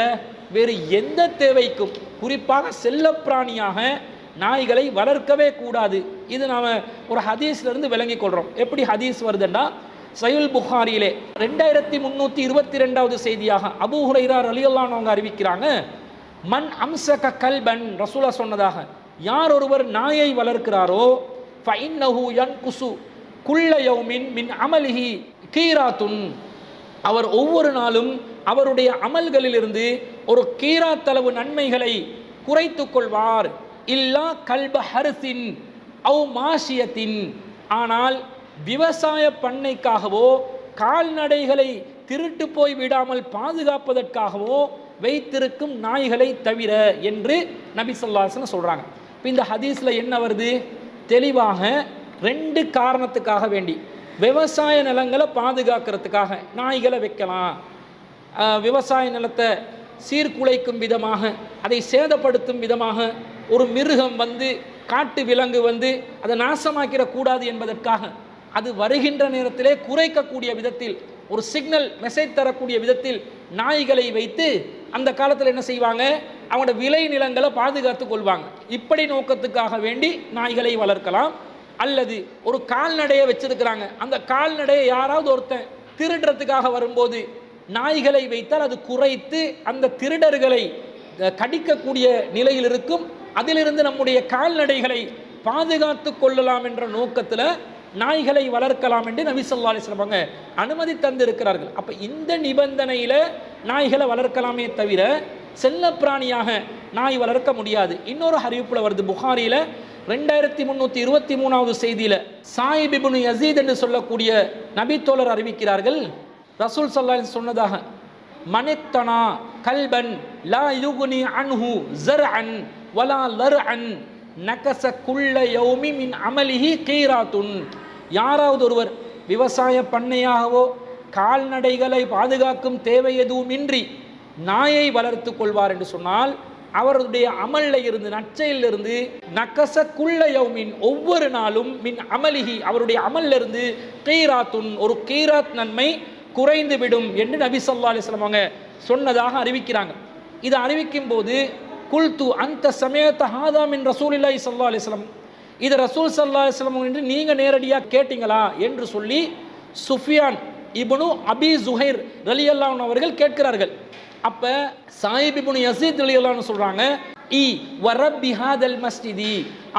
வேறு எந்த தேவைக்கும், குறிப்பாக செல்லப்பிராணியாக நாய்களை வளர்க்கவே கூடாது. இது நாம் ஒரு ஹதீஸ்லேருந்து விளங்கி கொள்கிறோம். எப்படி ஹதீஸ் வருதுன்னா, சஹீஹுல் புகாரியிலே 2322வது செய்தியாக அபூ ஹுரைரா ரலியல்லாஹு அன்ஹு அறிவிக்கிறாங்க, மன் அம்சக கல்பன், ரசூலா சொன்னதாக, யார் ஒருவர் நாயை வளர்க்கிறாரோ, ஃபஇன்னஹு யன்குசு குல்ல யௌமின் மின் அமலிஹி கீராத்துன், அவர் ஒவ்வொரு நாளும் அவருடைய அமல்களிலிருந்து ஒரு கீராத்தளவு நன்மைகளை குறைத்து கொள்வார். இல்லா கல்ப ஹர்சின் அவ் மாஷியத்தின், ஆனால் விவசாய பண்ணைக்காகவோ கால்நடைகளை திருட்டு போய் விடாமல் பாதுகாப்பதற்காகவோ வைத்திருக்கும் நாய்களை தவிர என்று நபி ஸல்லல்லாஹு அலைஹி வஸல்லம் சொல்கிறாங்க. இப்போ இந்த ஹதீஸில் என்ன வருது? தெளிவாக ரெண்டு காரணத்துக்காக வேண்டி, விவசாய நிலங்களை பாதுகாக்கிறதுக்காக நாய்களை வைக்கலாம், விவசாய நிலத்தை சீர்குலைக்கும் விதமாக, அதை சேதப்படுத்தும் விதமாக ஒரு மிருகம் வந்து, காட்டு விலங்கு வந்து அதை நாசமாக்கிடக்கூடாது என்பதற்காக, அது வருகின்ற நேரத்திலே குறைக்கக்கூடிய விதத்தில், ஒரு சிக்னல் மெசேஜ் தரக்கூடிய விதத்தில் நாய்களை வைத்து அந்த காலத்தில் என்ன செய்வாங்க, அவங்களோட விளை நிலங்களை பாதுகாத்து கொள்வாங்க. இப்படி நோக்கத்துக்காக வேண்டி நாய்களை வளர்க்கலாம். அல்லது ஒரு கால்நடையை வச்சிருக்கிறாங்க, அந்த கால்நடையை யாராவது ஒருத்தன் திருடுறதுக்காக வரும்போது நாய்களை வைத்தால் அது குறைத்து அந்த திருடர்களை கடிக்கக்கூடிய நிலையில் இருக்கும், அதிலிருந்து நம்முடைய கால்நடைகளை பாதுகாத்து கொள்ளலாம் என்ற நோக்கத்தில் நாய்களை வளர்க்கலாம் என்று நபி ஸல்லல்லாஹு அலைஹி வஸல்லம் அனுமதி தந்திருக்கிறார்கள். அப்போ இந்த நிபந்தனையில் நாய்களை வளர்க்கலாமே தவிர செல்ல பிராணியாக நாய் வளர்க்க முடியாது. இன்னொரு அறிவிப்புல வருது புகாரில 2323வது செய்தியில சாயிப் இப்னு யஸீத் என்று சொல்லக்கூடிய நபித்தோழர் அறிவிக்கிறார்கள், ரசூல் ஸல்லல்லாஹு அலைஹி வஸல்லம் சொன்னதாக, மனித்தனா கல்பன் லா யுக்னி அன்ஹு ஸர்அன் வலா லர்அன் நகஸ குல்ல யௌமி மின் அமலிஹி கீராத்துன். யாராவது ஒருவர் விவசாய பண்ணையாகவோ கால்நடைகளை பாதுகாக்கும் தேவை எதுவுமின்றி நாயை வளர்த்து கொள்வார் என்று சொன்னால் அவருடைய அமல்ல இருந்து, நற்செயலிருந்து, நகஸ குல்ல யௌமின் ஒவ்வொரு நாளும், மின் அமலிஹி அவருடைய அமல்ல இருந்து கீராத்துன் ஒரு கீராத் நன்மை குறைந்து விடும் என்று நபி ஸல்லல்லாஹு அலைஹி வஸல்லம் அவங்க சொன்னதாக அறிவிக்கிறாங்க. இதை அறிவிக்கும் போது குல்து அந்த சமயத்த ஹாதா மின் ரசூலில்லாஹி ஸல்லல்லாஹு அலைஹி வஸல்லம், இது ரசூல் ஸல்லல்லாஹு அலைஹி வஸல்லம் என்று நீங்க நேரடியாக கேட்டீங்களா என்று சொல்லி சுஃபியான் இப்னு அபி ஜுஹைர் ரலியல்லாஹு அன்ஹு அவர்கள் கேட்கிறார்கள். அப்ப சாயிப் இப்னு யஸீத் ரலியல்லாஹு அன்ஹு சொல்றாங்க, இ வரப்பி ஹாதல் மஸ்ஜிதி,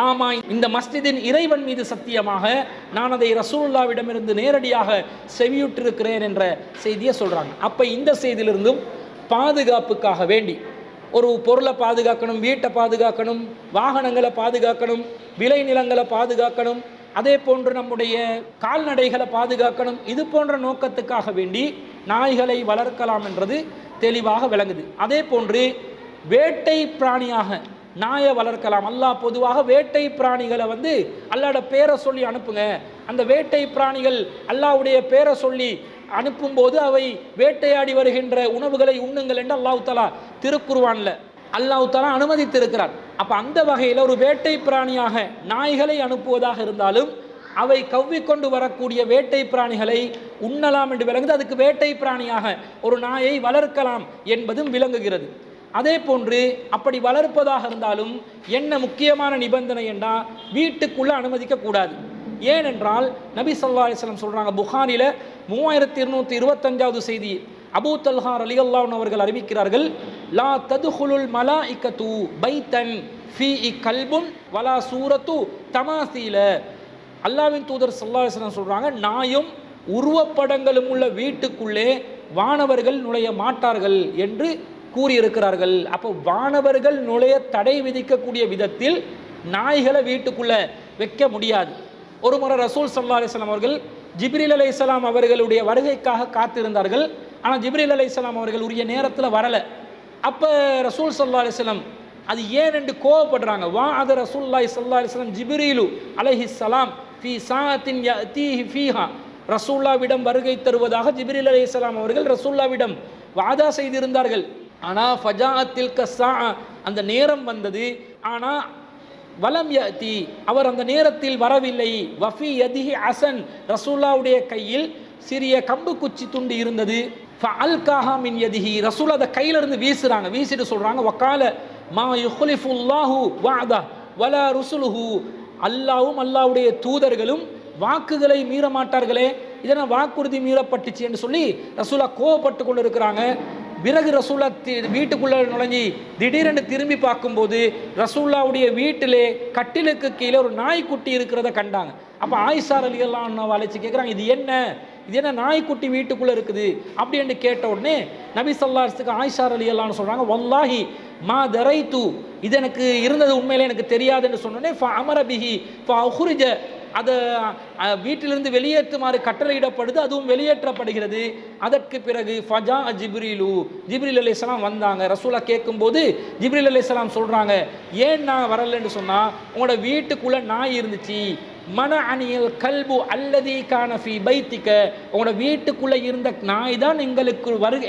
ஆமா இந்த மஸ்ஜிதின் இறைவன் மீது சத்தியமாக நான் அதை ரசூலுல்லாஹ்விடமிருந்து நேரடியாக செவியுற்றிருக்கிறேன் என்ற செய்தியை சொல்றாங்க. அப்ப இந்த செய்தியிலிருந்தும் பாதுகாப்புக்காக வேண்டி ஒரு பொருளை பாதுகாக்கணும், வீட்டை பாதுகாக்கணும், வாகனங்களை பாதுகாக்கணும், விளை நிலங்களை பாதுகாக்கணும், அதே போன்று நம்முடைய கால்நடைகளை பாதுகாக்கணும், இது போன்ற நோக்கத்துக்காக வேண்டி நாய்களை வளர்க்கலாம் என்றது தெளிவாக விளங்குது. அதே போன்று வேட்டை பிராணியாக நாயை வளர்க்கலாம். அல்லாஹ் பொதுவாக வேட்டை பிராணிகளை அல்லாஹ்வோட பேரை சொல்லி அனுப்புங்க, அந்த வேட்டை பிராணிகள் அல்லாஹ்வுடைய பேரை சொல்லி அனுப்பும்போது அவை வேட்டையாடி வருகின்ற உணவுகளை உண்ணுங்கள் என்று அல்லாஹ் தஆலா திருக்குர்ஆன்ல அல்லாஹ் தஆலா அனுமதித்திருக்கிறார். அப்ப அந்த வகையில் ஒரு வேட்டை பிராணியாக நாய்களை அனுப்புவதாக இருந்தாலும் அவை கவ்விக்கொண்டு வரக்கூடிய வேட்டை பிராணிகளை உண்ணலாம் என்று விளங்குது. அதுக்கு வேட்டை பிராணியாக ஒரு நாயை வளர்க்கலாம் என்பதும் விளங்குகிறது. அதே போன்று அப்படி வளர்ப்பதாக இருந்தாலும் என்ன முக்கியமான நிபந்தனை என்றால் வீட்டுக்குள்ள அனுமதிக்க கூடாது. ஏனென்றால் நபி ஸல்லல்லாஹு அலைஹி வஸல்லம் சொல்றாங்க, புகாரில 3225வது செய்தி, அபூ தல்ஹா ரலியல்லாஹு அன்ஹு அவர்கள் அறிவிக்கிறார்கள், லா ததுகுலுல் மலாயிகத்து பைத்தன் ஃபீஇ கல்புன் வலா சூரத்து தமாசீல. அல்லாஹ்வின் தூதர் ஸல்லல்லாஹு அலைஹி வஸல்லம் சொல்றாங்க, நாயும் உருவப்படங்களும் உள்ள வீட்டுக்குள்ளே வானவர்கள் நுழைய மாட்டார்கள் என்று கூறியிருக்கிறார்கள். அப்போ வானவர்கள் நுழைய தடை விதிக்கக்கூடிய விதத்தில் நாய்களை வீட்டுக்குள்ள வைக்க முடியாது. ஒரு முறை ரசூல் ஸல்லல்லாஹு அலைஹி வஸல்லம் அவர்கள் ஜிப்ரீல் அலைஹிஸ்ஸலாம் அவர்களுடைய வருகைக்காக காத்திருந்தார்கள். ஆனால் ஜிப்ரீல் அலைஹிஸ்ஸலாம் அவர்கள் உரிய நேரத்தில் வரலை. அப்போ ரசூல் ஸல்லல்லாஹு அலைஹி வஸல்லம் அது ஏன் என்று கோவப்படுறாங்க. வா அது ரசூலுல்லாஹி ஸல்லல்லாஹு அலைஹி வஸல்லம் ஜிப்ரீலு அலைஹிஸ்ஸலாம் ஃபீ சாஅத்தின் யஅதீஹி ஃபீஹா, ரசூலுல்லாஹ்விடம் வருகை தருவதாக ஜிப்ரீல் அலைஹிஸ்ஸலாம் அவர்கள் ரசூலுல்லாஹ்விடம் வாதா செய்திருந்தார்கள். ஆனால் ஃபஜாஅத்தில் கஸ்ஸா, அந்த நேரம் வந்தது, ஆனால் வலம் யஅதி, அவர் அந்த நேரத்தில் வரவில்லை. வஃபி யதிஹி அசன், ரசூலுல்லாஹ்வுடைய கையில் சிறிய கம்பு குச்சி துண்டு இருந்தது. ஃபஅல்காஹா மின் யதிஹி, ரசூல் அதை கையிலிருந்து வீசுறாங்க. வீசிட்டு சொல்றாங்க, வகால மா யுக்லிஃபுல்லாஹு வஅதா வலா ருசுலுஹு, அல்லாஹ்வும் அல்லாஹ்வுடைய தூதர்களும் வாக்குகளை மீற மாட்டார்களே, இதனால் வாக்குறுதி மீறப்பட்டுச்சு என்று சொல்லி ரசூலா கோவப்பட்டு கொண்டு இருக்கிறாங்க. பிறகு ரசூலா வீட்டுக்குள்ள நுழைஞ்சி திடீரென்று திரும்பி பார்க்கும்போது ரசூல்லாவுடைய வீட்டிலே கட்டிலுக்கு கீழே ஒரு நாய்க்குட்டி இருக்கிறத கண்டாங்க. அப்போ ஆயிஷா ரலியல்லாஹு அன்ஹா அழைச்சி கேட்குறாங்க, இது என்ன நாய்க்குட்டி வீட்டுக்குள்ளே இருக்குது அப்படி என்று கேட்ட உடனே நபி ஸல்லல்லாஹு அலைஹி வஸல்லம் ஆயிஷா ரலியல்லாஹு அன்ஹா சொல்கிறாங்க, வல்லாஹி மா தரைத்து, இது எனக்கு இருந்தது உண்மையிலே எனக்கு தெரியாதுன்னு சொன்னோடனே ஃப அமர பிஹி ஃப உஹ்ரிஜ, அதை வீட்டிலிருந்து வெளியேற்றுமாறு கட்டளையிடப்படுது, அதுவும் வெளியேற்றப்படுகிறது. அதற்கு பிறகு ஃபஜா ஜிப்ரீலு, ஜிப்ரீல் அலைஹிஸ்ஸலாம் வந்தாங்க. ரசூலா கேட்கும்போது ஜிப்ரீல் அலைஹிஸ்ஸலாம் சொல்கிறாங்க, ஏன் நான் வரலன்னு சொன்னால் உங்களோட வீட்டுக்குள்ளே நாய் இருந்துச்சு. மன அணியல் கல்பு அல்லதி கான ஃபீ பைத்திக, உங்களோட வீட்டுக்குள்ளே இருந்த நாய் தான்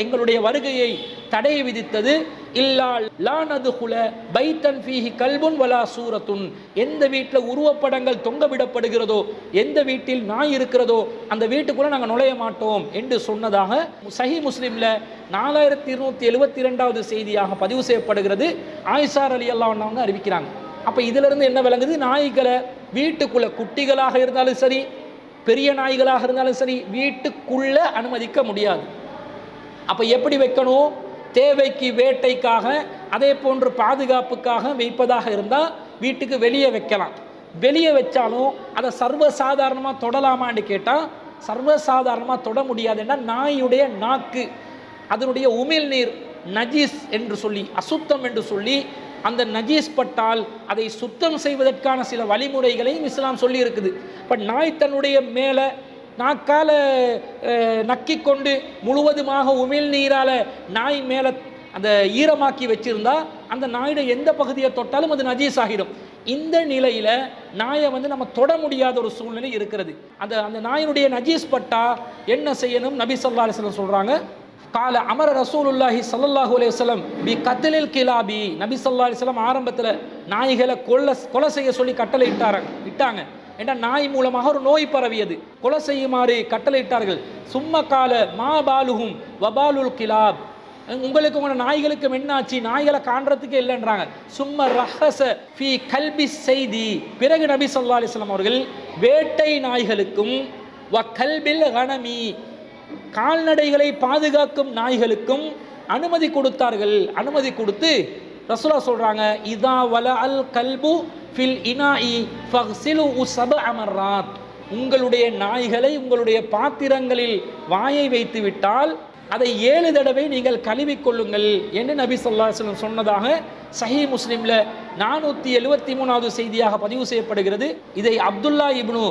எங்களுடைய வருகையை தடை விதித்தது. இல்லா லா நதுகுல பைத்தன் ஃபீஹி கல்புன் வலா சூரத்துன், எந்த வீட்டில் உருவப்படங்கள் தொங்க விடப்படுகிறதோ, எந்த வீட்டில் நாய் இருக்கிறதோ அந்த வீட்டுக்குள்ளே நாங்கள் நுழைய மாட்டோம் என்று சொன்னதாக சஹீஹ் முஸ்லிமில் 4272வது செய்தியாக பதிவு செய்யப்படுகிறது. ஆயிஷா ரலியல்லாஹு அன்ஹா அறிவிக்கிறாங்க. அப்போ இதிலிருந்து என்ன விளங்குது, நாய்களை வீட்டுக்குள்ளே குட்டிகளாக இருந்தாலும் சரி பெரிய நாய்களாக இருந்தாலும் சரி வீட்டுக்குள்ளே அனுமதிக்க முடியாது. அப்போ எப்படி வைக்கணும், தேவைக்கு வேட்டைக்காக அதே போன்று பாதுகாப்புக்காக வைப்பதாக இருந்தால் வீட்டுக்கு வெளியே வைக்கலாம். வெளியே வச்சாலும் அதை சர்வசாதாரணமாக தொடலாமான்னு கேட்டால் சர்வசாதாரணமாக தொட முடியாது. ஏன்னா நாயுடைய நாக்கு, அதனுடைய உமிழ் நீர் நஜீஸ் என்று சொல்லி, அசுத்தம் என்று சொல்லி, அந்த நஜீஸ் பட்டால் அதை சுத்தம் செய்வதற்கான சில வழிமுறைகளையும் இஸ்லாம் சொல்லி இருக்குது. இப்போ நாய் தன்னுடைய மேலே நாக்கால நக்கி கொண்டு முழுவதுமாக உமிழ்நீரால் நாய் மேலே அந்த ஈரமாக்கி வச்சிருந்தா அந்த நாயோட எந்த பகுதியை தொட்டாலும் அது நஜீஸ் ஆகிடும். இந்த நிலையில் நாயை நம்ம தொட முடியாத ஒரு சூழ்நிலை இருக்கிறது. அந்த நாயினுடைய நஜீஸ் பட்டா என்ன செய்யணும்? நபி ஸல்லல்லாஹு அலைஹி வஸல்லம் சொல்கிறாங்க, கால அமர ரசூலுல்லாஹி ஸல்லல்லாஹு அலைஹி வஸல்லம் பி கத்லில் கிலாபி. நபி ஸல்லல்லாஹு அலைஹி வஸல்லம் ஆரம்பத்தில் நாய்களை கொலை செய்ய சொல்லி கட்டளை இட்டாங்க. ஏன்னா நாய் மூலமாக ஒரு நோய் பரவியது, கொலை செய்யுமாறு கட்டளை இட்டார்கள். சும்ம கால மா பாலுஹும் வபாலுல் கிலாப், உங்களுக்கு உங்களோட நாய்களுக்கும் என்ன ஆச்சு, நாய்களை காண்றதுக்கே இல்லைன்றாங்க. சும்ம ரஹஸ ஃபி கல்பி செய்தி. பிறகு நபி ஸல்லல்லாஹு அலைஹி வஸல்லம் அவர்கள் வேட்டை நாய்களுக்கும் வ கல்பில் கனமி, கால்நடைகளை பாதுகாக்கும் நாய்களுக்கும் அனுமதி கொடுத்தார்கள். அனுமதி கொடுத்து ரசூலுல்லாஹ் சொல்றாங்க, இதா வல அல் கல்பு ஃபில் இனாஇ ஃபக்ஸிலு சபஅ மர்ராத், உங்களுடைய நாய்களை உங்களுடைய பாத்திரங்களில் வாயை வைத்து விட்டால் அதை 7 தடவை நீங்கள் கழுவிக்கொள்ளுங்கள் என்று நபி ஸல்லல்லாஹு அலைஹி வஸல்லம் சொன்னதாக சஹீஹ் முஸ்லிமில் 473வது செய்தியாக பதிவு செய்யப்படுகிறது. இதை அப்துல்லா இப்னு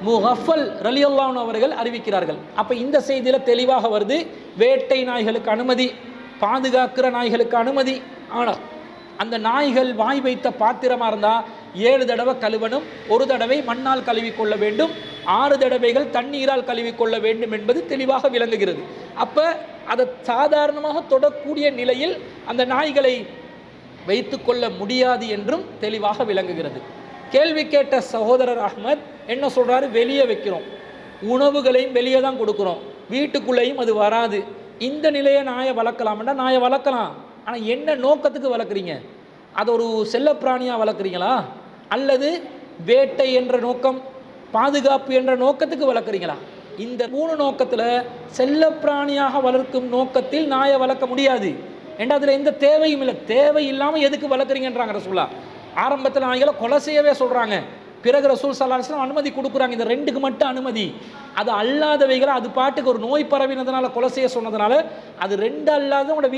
முகஃபல் ரலியல்லாஹு அன்ஹு அவர்கள் அறிவிக்கிறார்கள். அப்போ இந்த செய்தியில் தெளிவாக வருது, வேட்டை நாய்களுக்கு அனுமதி, பாதுகாக்கிற நாய்களுக்கு அனுமதி. ஆனால் அந்த நாய்கள் வாய் வைத்த பாத்திரமாக இருந்தால் 7 தடவை கழுவணும், 1 தடவை மண்ணால் கழுவிக்கொள்ள வேண்டும், 6 தடவைகள் தண்ணீரால் கழுவிக்கொள்ள வேண்டும் என்பது தெளிவாக விளங்குகிறது. அப்போ அதை சாதாரணமாக தொடக்கூடிய நிலையில் அந்த நாய்களை வைத்து கொள்ள முடியாது என்றும் தெளிவாக விளங்குகிறது. கேள்வி கேட்ட சகோதரர் அஹ்மத் என்ன சொல்கிறாரு? வெளியே வைக்கிறோம், உணவுகளையும் வெளியே தான் கொடுக்குறோம், வீட்டுக்குள்ளேயும் அது வராது, இந்த நிலையை நாயை வளர்க்கலாம்னா நாயை வளர்க்கலாம். ஆனால் என்ன நோக்கத்துக்கு வளர்க்குறீங்க? அது ஒரு செல்லப்பிராணியாக வளர்க்குறீங்களா, அல்லது வேட்டை என்ற நோக்கம், பாதுகாப்பு என்ற நோக்கத்துக்கு வளர்க்குறீங்களா? இந்த 3 நோக்கத்தில் செல்லப்பிராணியாக வளர்க்கும் நோக்கத்தில் நாயை வளர்க்க முடியாது. ஏன்னா அதில் எந்த தேவையும் இல்லை. தேவை இல்லாமல் எதுக்கு வளர்க்குறீங்கன்றாங்க ரசூலுல்லாஹ். ஆரம்பத்தில் நாய்களை கொலை செய்யவே சொல்கிறாங்க, பிறகு ரசூல் ஸல்லல்லாஹு அலைஹி வஸல்லம் அனுமதி கொடுக்குறாங்க. இந்த 2க்கு மட்டும் அனுமதி. அது அல்லாதவைகளை அது பாட்டுக்கு ஒரு நோய் பரவினதுனால கொலை செய்ய சொன்னதுனால அது 2 அல்லாத உங்களோட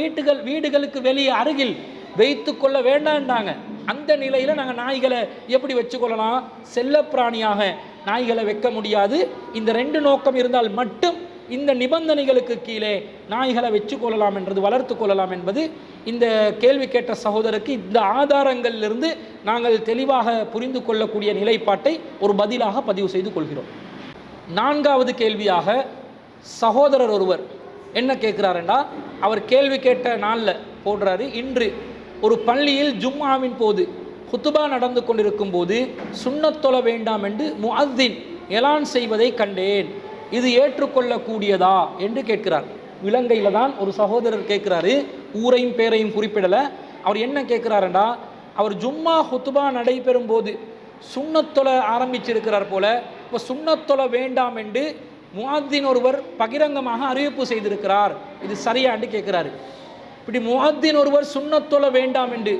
வீடுகளுக்கு வெளியே அருகில் வைத்து கொள்ள வேண்டாண்டாங்க. அந்த நிலையில் நாங்கள் நாய்களை எப்படி வச்சுக்கொள்ளலாம்? செல்லப்பிராணியாக நாய்களை வைக்க முடியாது. இந்த 2 நோக்கம் இருந்தால் மட்டும் இந்த நிபந்தனைகளுக்கு கீழே நாய்களை வச்சு கொள்ளலாம் என்றது, வளர்த்து கொள்ளலாம் என்பது இந்த கேள்வி கேட்ட சகோதரருக்கு இந்த ஆதாரங்களிலிருந்து நாங்கள் தெளிவாக புரிந்து கொள்ளக்கூடிய நிலைப்பாட்டை ஒரு பதிலாக பதிவு செய்து கொள்கிறோம். 4வது கேள்வியாக சகோதரர் ஒருவர் என்ன கேட்குறாருண்டா, அவர் கேள்வி கேட்ட நாளில் போடுறாரு, இன்று ஒரு பள்ளியில் ஜும்ஆவின் போது குத்துபா நடந்து கொண்டிருக்கும் போது சுன்னத் தொழ வேண்டாம் என்று முஅத்தின் எலான் செய்வதை கண்டேன், இது ஏற்றுக்கொள்ளக்கூடியதா என்று கேட்கிறார். இலங்கையில் தான் ஒரு சகோதரர் கேட்குறாரு, ஊரையும் பேரையும் குறிப்பிடலை. அவர் என்ன கேட்குறாருண்டா, அவர் ஜும்மா குத்துபா நடைபெறும் போது சுன்னத் தொழ ஆரம்பிச்சிருக்கிறார் போல, இப்போ சுன்னத் தொழ வேண்டாம் என்று முஅத்தின் ஒருவர் பகிரங்கமாக அறிவிப்பு செய்திருக்கிறார், இது சரியாண்டு கேட்குறாரு. இப்படி முஅத்தின் ஒருவர் சுன்னத் தொழ வேண்டாம் என்று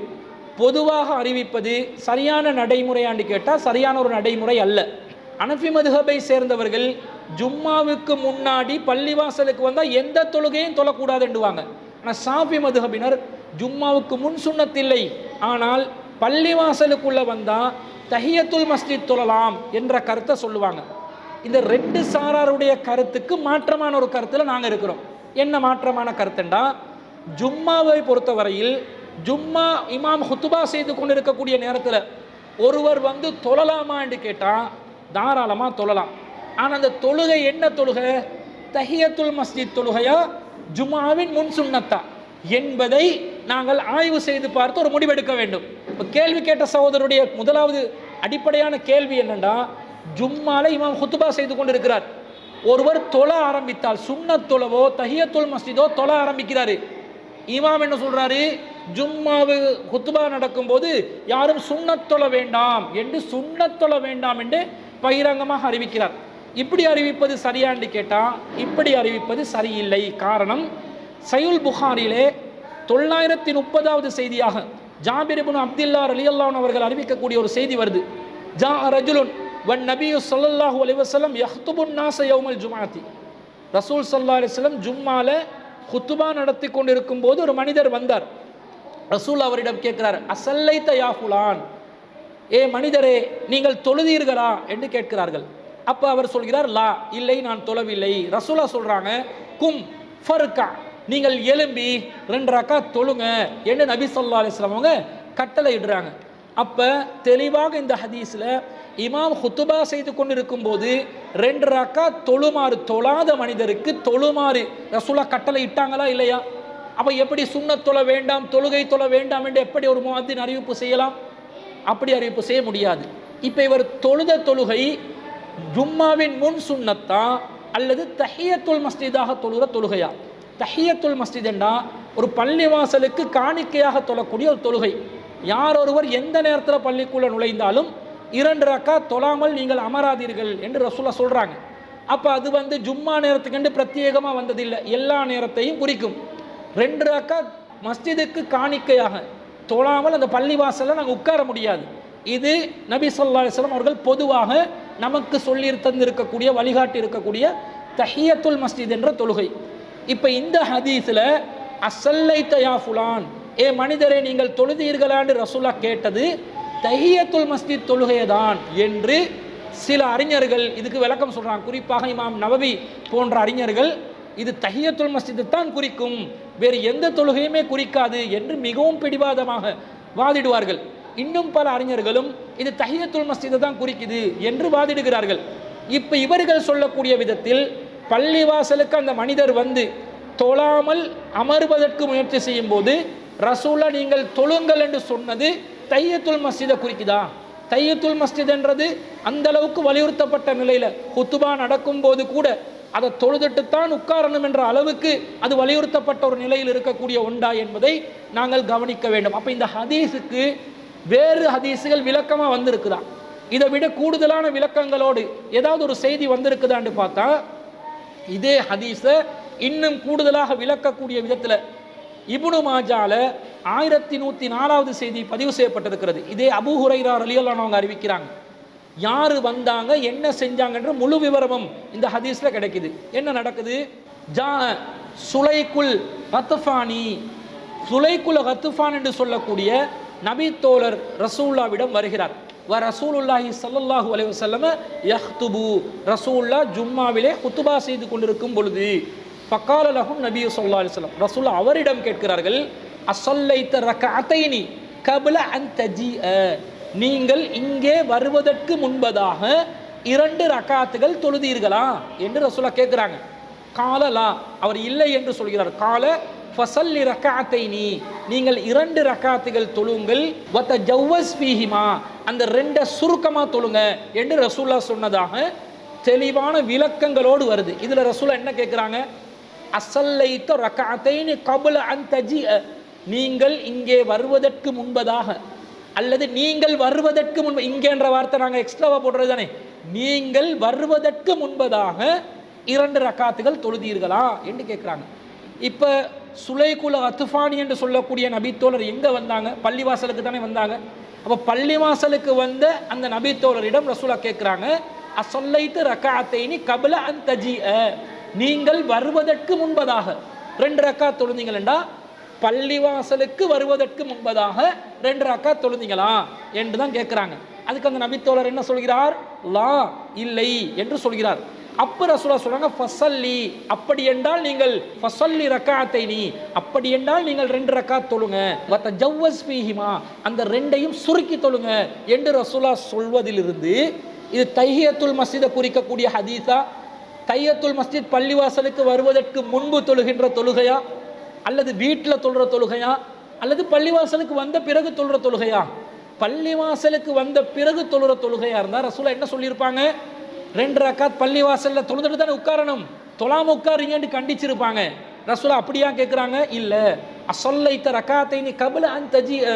பொதுவாக அறிவிப்பது சரியான நடைமுறையாண்டு கேட்டால் சரியான ஒரு நடைமுறை அல்ல. அனஃபி மதுஹபை சேர்ந்தவர்கள் ஜும்மாவுக்கு முன்னாடி பள்ளிவாசலுக்கு வந்தால் எந்த தொழுகையும் தொழக்கூடாதுண்டுவாங்க. ஆனால் ஷாஃபி மதுஹபினர் ஜும்மாவுக்கு முன் சுன்னத்தில்லை, ஆனால் பள்ளிவாசலுக்குள்ளே வந்தால் தஹியத்துல் மஸ்ஜித் தொழலாம் என்ற கருத்தை சொல்லுவாங்க. இந்த 2 சாராருடைய கருத்துக்கு மாற்றமான ஒரு கருத்தில் நாங்கள் இருக்கிறோம். என்ன மாற்றமான கருத்துண்டா, ஜும்மாவை பொறுத்தவரையில் ஜும்மா இமாம் ஹுத்துபா செய்து கொண்டு இருக்கக்கூடிய நேரத்தில் ஒருவர் வந்து தொழலாமா என்று கேட்டால் தாராளமாக தொழலாம். ஆனால் அந்த தொழுகை என்ன தொழுகை? தஹியத்துல் மஸ்ஜித் தொழுகையா ஜும்மாவின் முன் சுன்னத்தா என்பதை நாங்கள் ஆய்வு செய்து பார்த்து ஒரு முடிவெடுக்க வேண்டும். இப்போ கேள்வி கேட்ட சகோதரருடைய முதலாவது அடிப்படையான கேள்வி என்னென்னா, ஜும்மால இமாம் ஹுத்துபா செய்து கொண்டு இருக்கிறார், ஒருவர் தொழ ஆரம்பித்தால் சுன்னத் தொழவோ தஹியத்துல் மஸ்ஜிதோ தொழ ஆரம்பிக்கிறாரு, இமாம் என்ன சொல்றாரு? ஜும்மாவு ஹுத்துபா நடக்கும்போது யாரும் சுன்னத் தொழ வேண்டாம் என்று பகிரங்கமாக அறிவிக்கிறார். இப்படி அறிவிப்பது சரியான்னு கேட்டால் இப்படி அறிவிப்பது சரியில்லை. காரணம், சஹீஹுல் புகாரியிலே 930வது செய்தியாக ஜாபிர் இப்னு அப்துல்லா ரலியல்லாஹு அன்ஹு அவர்கள் அறிவிக்கக்கூடிய ஒரு செய்தி வருது. ஜா ரஜுலுன் வன் நபியு ஸல்லல்லாஹு அலைஹி வஸல்லம் யஹ்துபுன் நாஸ யௌமல் ஜும்ஆத்தி. ரசூல் ஸல்லல்லாஹு அலைஹி வஸல்லம் ஜும்மால குத்துபா நடத்தி கொண்டிருக்கும் போது ஒரு மனிதர் வந்தார். ரசூல் அவரிடம் கேட்கிறார், அசல்லைத யா ஃபுலான், ஏ மனிதரே நீங்கள் தொழுதீர்களா என்று கேட்கிறார்கள். அப்ப அவர் சொல்கிறார், லா, இல்லை நான் தொழவில்லை. ரசூலா சொல்றாங்க, கும் ஃபர்கா, நீங்கள் எழும்பி 2 ரக்காத் தொழுங்க என்று நபி ஸல்லல்லாஹு அலைஹி வஸல்லம் அவங்க கட்டளை இடுறாங்க. அப்ப தெளிவாக இந்த ஹதீஸ்ல இமாம் ஹுத்துபா செய்து கொண்டிருக்கும் போது 2 ரக்காத் தொழுமாறு, தொழாத மனிதருக்கு தொழுமாறு ரசூலா கட்டளை இட்டாங்களா இல்லையா? அப்ப எப்படி சுன்னத் தொழ வேண்டாம், தொழுகை தொழ வேண்டாம் என்று எப்படி ஒரு முஅத்தின் அறிவிப்பு செய்யலாம்? அப்படி அறிவிப்பு செய்ய முடியாது. இப்ப இவர் தொழுத தொழுகை ஜும்மாவின் முன் சுன்னத்தா அல்லது தஹியத்துல் மஸ்ஜிதாக தொழுகிற தொழுகையா? தஹியத்துல் மஸ்ஜித் என்றா ஒரு பள்ளிவாசலுக்கு காணிக்கையாக தொழக்கூடிய ஒரு தொழுகை. யார் ஒருவர் எந்த நேரத்தில் பள்ளிக்குள்ள நுழைந்தாலும் 2 ரக்காத் தொழாமல் நீங்கள் அமராதீர்கள் என்று ரசூலுல்லாஹ் சொல்றாங்க. அப்ப அது ஜும்மா நேரத்துக்கு பிரத்யேகமாக வந்ததில்லை, எல்லா நேரத்தையும் குறிக்கும். 2 ரக்காத் மஸ்ஜிதுக்கு காணிக்கையாக தொழாமல் அந்த பள்ளிவாசலில் நாங்கள் உட்கார முடியாது. இது நபி ஸல்லல்லாஹு அலைஹி வஸல்லம் அவர்கள் பொதுவாக நமக்கு சொல்லி தந்திருக்கக்கூடிய, வழிகாட்டி இருக்கக்கூடிய தஹியத்துல் மஸ்ஜித் என்ற தொழுகை. இப்போ இந்த ஹதீஸில் அசல்லைத யா ஃபுலான், ஏ மனிதரே நீங்கள் தொழுதீர்களான்னு ரசூலுல்லாஹ் கேட்டது தஹியத்துல் மஸ்ஜித் தொழுகையை தான் என்று சில அறிஞர்கள் இதுக்கு விளக்கம் சொல்கிறாங்க. குறிப்பாக இமாம் நவவி போன்ற அறிஞர்கள் இது தஹியத்துல் மஸ்ஜித் தான் குறிக்கும், வேறு எந்த தொழுகையுமே குறிக்காது என்று மிகவும் பிடிவாதமாக வாதிடுவார்கள். இன்னும் பல அறிஞர்களும் இது தஹியத்துல் மஸ்ஜித் தான் குறிக்குது என்று வாதிடுகிறார்கள். இப்போ இவர்கள் சொல்லக்கூடிய விதத்தில் பள்ளிவாசலுக்கு அந்த மனிதர் தொழாமல் அமர்வதற்கு முயற்சி செய்யும் போது ரசூலா நீங்கள் தொழுங்கள் என்று சொன்னது தஹியத்துல் மஸ்ஜிதை குறிக்குதா? தஹியத்துல் மஸ்ஜித் என்றது அந்த அளவுக்கு வலியுறுத்தப்பட்ட நிலையில் குத்துபா நடக்கும் போது கூட அதை தொழுதுட்டுத்தான் உட்காரணும் என்ற அளவுக்கு அது வலியுறுத்தப்பட்ட ஒரு நிலையில் இருக்கக்கூடிய ஒன்றா என்பதை நாங்கள் கவனிக்க வேண்டும். அப்போ இந்த ஹதீஸுக்கு வேறு ஹதீஸுகள் விளக்கமாக வந்திருக்குதா? இதை விட கூடுதலான விளக்கங்களோடு ஏதாவது ஒரு செய்தி வந்திருக்குதான்னு பார்த்தா இதே ஹதீஸை இன்னும் கூடுதலாக விளக்கக்கூடிய விதத்தில் இப்னு மாஜால 1104வது செய்தி பதிவு செய்யப்பட்டிருக்கிறது. இதே அபூ ஹுரைரா ரலியல்லாஹு அன்ஹு அறிவிக்கிறாங்க. யார் வந்தாங்க, என்ன செஞ்சாங்கன்ற முழு விவரமும் இந்த ஹதீஸ்ல கிடைக்குது. என்ன நடக்குது? ஜா சுலைக்குல் கத்ஃபானி, சுலைக்குல் கத்ஃபான் என்று சொல்லக்கூடிய நபி தோழர் ரசூலுல்லாஹ்விடம் வருகிறார். வ ரசூலுல்லாஹி ஸல்லல்லாஹு அலைஹி வஸல்லம் யஹ்துபு, ரசூலுல்லாஹ் ஜும்மாவிலே குத்துபா செய்து கொண்டிருக்கும் பொழுது ஃபகால லஹு நபி ஸல்லல்லாஹு அலைஹி வஸல்லம், ரசூலுல்லாஹ் அவரிடம் கேட்கிறார்கள், அஸல்லைத ரக்அத்தைனி கப்ல அன் தஜீஅ, நீங்கள் இங்கே வருவதற்கு முன்பதாக 2 ரக்காத்துகள் தொழுதீர்களா என்று ரசூலுல்லாஹ் கேட்கிறாங்க. காலலா, அவர் இல்லை என்று சொல்கிறார். கால ஃபஸல்லி ரக்அத்தைனி, நீங்கள் 2 ரக்காத்துகள் தொழுங்கள், வதஜவ்வஸ் ஃபீஹிமா, அந்த 2 சுருக்கமா தொழுங்க என்று ரசூலுல்லாஹ் சொன்னதாக தெளிவான விளக்கங்களோடு வருது. இதுல ரசூலுல்லாஹ் என்ன கேட்கிறாங்க? அஸல்லைத ரக்அத்தைனி கப்ல அன் தஜீஅ, நீங்கள் இங்கே வருவதற்கு முன்பதாக, அல்லது நீங்கள் வருவதற்கு முன்பு, இங்கேன்ற வார்த்தை நாங்கள் எக்ஸ்ட்ராவா போடுறது தானே, நீங்கள் வருவதற்கு முன்பதாக 2 ரக்காத்துகள் தொழுதீர்களா என்று கேட்குறாங்க. இப்போ சுலைக்குல் கத்ஃபானி என்று சொல்லக்கூடிய நபித்தோழர் எங்கே வந்தாங்க? பள்ளிவாசலுக்கு தானே வந்தாங்க. அப்போ பள்ளிவாசலுக்கு வந்த அந்த நபித்தோழரிடம் ரசூலுல்லாஹ் கேட்குறாங்க, அஸல்லைத ரக்அத்தைனி கப்ல அன் தஜீஅ, நீங்கள் வருவதற்கு முன்பதாக 2 ரக்காத் தொழுந்தீங்களா? பள்ளிவாசலுக்கு வருவதற்கு முன்பதாக 2 ரக்காத் தொழுந்தீங்களா என்று தான் கேட்குறாங்க. அதுக்கு அந்த நபித்தோழர் என்ன சொல்கிறார்? லா, இல்லை என்று சொல்கிறார். அப்ப ரசூலுல்லாஹ் சொல்றாங்க, ஃபஸல்லி, அப்படி என்றால் நீங்கள் ஃபஸல்லி ரக்அத்தைனி, அப்படி என்றால் நீங்கள் 2 ரக்காத் தொழுங்க, வதஜவ்வஸ் ஃபீஹிமா, அந்த 2ஐயும் சுருக்கி தொழுங்க என்று ரசூலுல்லாஹ் சொல்வதிலிருந்து இது தஹியத்துல் மஸ்ஜிதை குறிக்கக்கூடிய ஹதீஸா, தஹியத்துல் மஸ்ஜித் பள்ளிவாசலுக்கு வருவதற்கு முன்பு தொழுகின்ற தொழுகையா, அல்லது வீட்டில் தொழுற தொழுகையா, அல்லது பள்ளிவாசலுக்கு வந்த பிறகு தொழுற தொழுகையா? பள்ளிவாசலுக்கு வந்த பிறகு தொழுற தொழுகையா இருந்தால் ரசூலுல்லாஹ் என்ன சொல்லியிருப்பாங்க? 2 ரக்காத் பள்ளிவாசலில் தொழுதுட்டு தானே உட்காரணும், தொழாம உட்காருங்கன்னு கண்டிச்சிருப்பாங்க. ரசூலுல்லாஹ் அப்படியா கேட்குறாங்க? இல்லை, அஸல்லைத ரக்அத்தைனி கப்ல அன் தஜீஅ,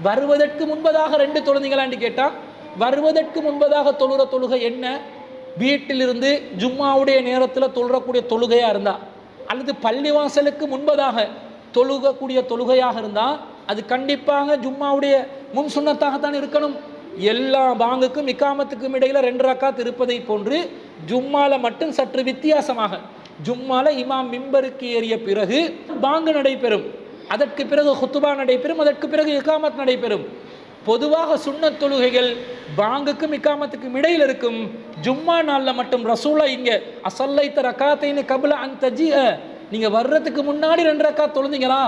வருவதற்கு முன்பதாக 2 தொழுந்தீங்களான்னு கேட்டால் வருவதற்கு முன்பதாக தொழுற தொழுகை என்ன? வீட்டிலிருந்து ஜும்மாவுடைய நேரத்தில் தொழுறக்கூடிய தொழுகையாக இருந்தால், அல்லது பள்ளிவாசலுக்கு முன்பதாக தொழுகக்கூடிய தொழுகையாக இருந்தால் அது கண்டிப்பாக ஜும்மாவுடைய முன் சுன்னத்தாகத்தான் இருக்கணும். எல்லா பாங்குக்கும் இக்காமத்துக்கும் இடையில் 2 ரக்காத் இருப்பதை போன்று ஜும்மால மட்டும் சற்று வித்தியாசமாக ஜும்மால இமாம் மிம்பருக்கு ஏறிய பிறகு பாங்கு நடைபெறும், அதற்கு பிறகு ஹுத்துபா நடைபெறும், அதற்கு பிறகு இகாமத் நடைபெறும். பொதுவாக சுன்னத் தொழுகைகள் பாங்குக்கும் இகாமத்துக்கும் இடையில் இருக்கும். ஜும்மா நாளில் மட்டும் ரசூலா இங்க அசல்லைத்த ரக்காத்தைன்னு கபுல அந்த நீங்க வர்றதுக்கு முன்னாடி 2 ரக்காத் தொழுந்தீங்களா,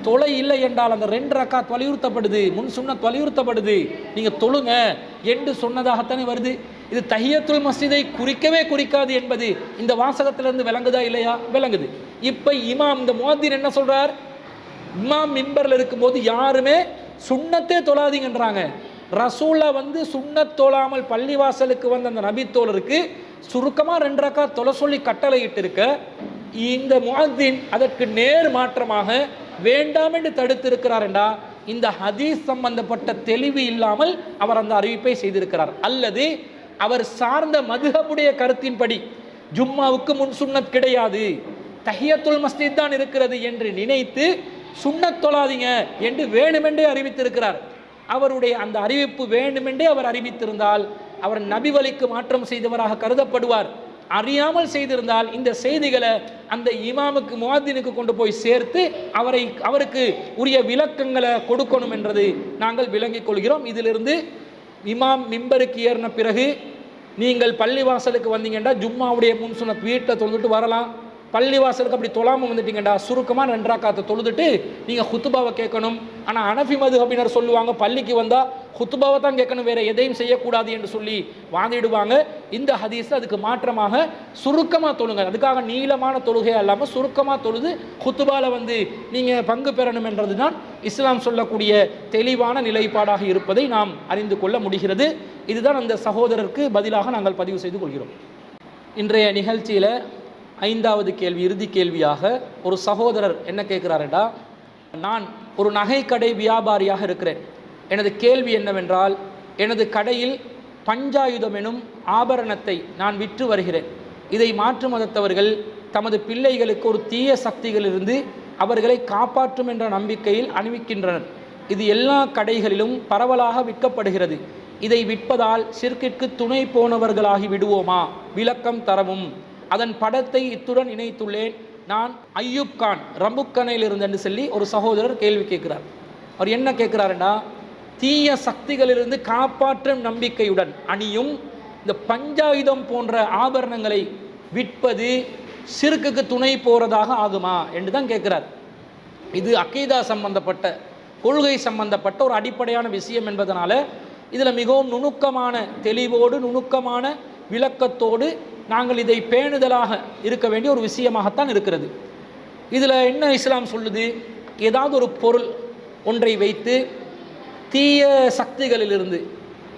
தொலை இல்லை என்றால் அந்த 2 ரக்காத் வலியுறுத்தப்படுது, முன் சுன்னத் வலியுறுத்தப்படுது, நீங்க தொழுங்க என்று சொன்னதாகத்தானே வருது. இது தஹியத்துல் மஸ்ஜிதை குறிக்கவே குறிக்காது என்பது இந்த வாசகத்திலிருந்து விளங்குதா இல்லையா? விளங்குது. இப்ப இமாம் இந்த முஅத்தின் என்ன சொல்றார், இமாம் மிம்பர்ல இருக்கும்போது யாருமே சுன்னத்தே தொழாதீங்கன்றாங்க. ரசூலா சுன்னத் தொழாமல் பள்ளிவாசலுக்கு வந்த அந்த நபி தோழருக்கு சுருக்கமா 2 ரக்காத் தொழ சொல்லி கட்டளையிட்டு இருக்க, இந்த முஅத்தின் அதற்கு நேர் மாற்றமாக வேண்டாம் என்று தடுத்திருக்கிறார் என்றா இந்த ஹதீஸ் சம்பந்தப்பட்ட தெளிவு இல்லாமல் அவர் அந்த அறிவிப்பை செய்திருக்கிறார். அல்லது அவர் சார்ந்த மதுஹபுடைய கருத்தின்படி ஜும்மாவுக்கு முன் சுன்னத் கிடையாது, தஹியத்துல் மஸ்ஜித் தான் இருக்கிறது என்று நினைத்து சுன்னத் தொழாதீங்க என்று வேணுமென்றே அறிவித்திருக்கிறார். அவருடைய அந்த அறிவிப்பு வேண்டுமென்றே அவர் அறிவித்திருந்தால் அவர் நபி வழிக்கு மாற்றம் செய்தவராக கருதப்படுவார். அறியாமல் செய்திருந்தால் இந்த செய்திகளை அந்த இமாமுக்கு முஅத்தினுக்கு கொண்டு போய் சேர்த்து அவருக்கு உரிய விளக்கங்களை கொடுக்கணும் என்றது நாங்கள் விளங்கிக் கொள்கிறோம். இதிலிருந்து இமாம் மிம்பருக்கு ஏறின பிறகு நீங்கள் பள்ளிவாசலுக்கு வந்தீங்கன்னா ஜும்மாவுடைய முன் சுன்னத் வீட்டில் தொழுதுட்டு வரலாம். பள்ளிவாசலுக்கு அப்படி தொழாமல் வந்துட்டீங்கடா சுருக்கமாக 2 ரக்காத்தை தொழுதுட்டு நீங்கள் ஹுத்துபாவை கேட்கணும். ஆனால் ஹனஃபி மதுஹபினர் சொல்லுவாங்க பள்ளிக்கு வந்தால் ஹுத்துபாவை தான் கேட்கணும், வேற எதையும் செய்யக்கூடாது என்று சொல்லி வாதிடுவாங்க. இந்த ஹதீஸ் அதுக்கு மாற்றமாக சுருக்கமாக தொழுங்க, அதுக்காக நீளமான தொழுகை இல்லாமல் சுருக்கமாக தொழுது ஹுத்துபாவில் நீங்கள் பங்கு பெறணும் என்றது தான் இஸ்லாம் சொல்லக்கூடிய தெளிவான நிலைப்பாடாக இருப்பதை நாம் அறிந்து கொள்ள முடிகிறது. இதுதான் அந்த சகோதரருக்கு பதிலாக நாங்கள் பதிவு செய்து கொள்கிறோம். இன்றைய நிகழ்ச்சியில் 5வது கேள்வி, இறுதி கேள்வியாக ஒரு சகோதரர் என்ன கேட்கிறாருடா, நான் ஒரு நகைக்கடை வியாபாரியாக இருக்கிறேன். எனது கேள்வி என்னவென்றால், எனது கடையில் பஞ்சாயுதம் எனும் ஆபரணத்தை நான் விற்று வருகிறேன். இதை மாற்று மதத்தவர்கள் தமது பிள்ளைகளுக்கு ஒரு தீய சக்திகளிலிருந்து அவர்களை காப்பாற்றும் என்ற நம்பிக்கையில் அணிவிக்கின்றனர். இது எல்லா கடைகளிலும் பரவலாக விற்கப்படுகிறது. இதை விற்பதால் ஷிர்கிற்கு துணை போனவர்களாகி விடுவோமா? விளக்கம் தரவும். அதன் படத்தை இத்துடன் இணைத்துள்ளேன். நான் ஐயூப் கான் ரம்புக்கனையில் இருந்தென்று சொல்லி ஒரு சகோதரர் கேள்வி கேட்கிறார். அவர் என்ன கேட்கிறாருன்னா, தீய சக்திகளிலிருந்து காப்பாற்றும் நம்பிக்கையுடன் அணியும் இந்த பஞ்சாயுதம் போன்ற ஆபரணங்களை விற்பது ஷிர்க்குக்கு துணை போறதாக ஆகுமா என்று தான் கேட்கிறார். இது அகீதா சம்பந்தப்பட்ட கொள்கை சம்பந்தப்பட்ட ஒரு அடிப்படையான விஷயம் என்பதனால இதில் மிகவும் நுணுக்கமான தெளிவோடு நுணுக்கமான விளக்கத்தோடு நாங்கள் இதை பேணுதலாக இருக்க வேண்டிய ஒரு விஷயமாகத்தான் இருக்கிறது. இதில் என்ன இஸ்லாம் சொல்லுது, ஏதாவது ஒரு பொருள் ஒன்றை வைத்து தீய சக்திகளிலிருந்து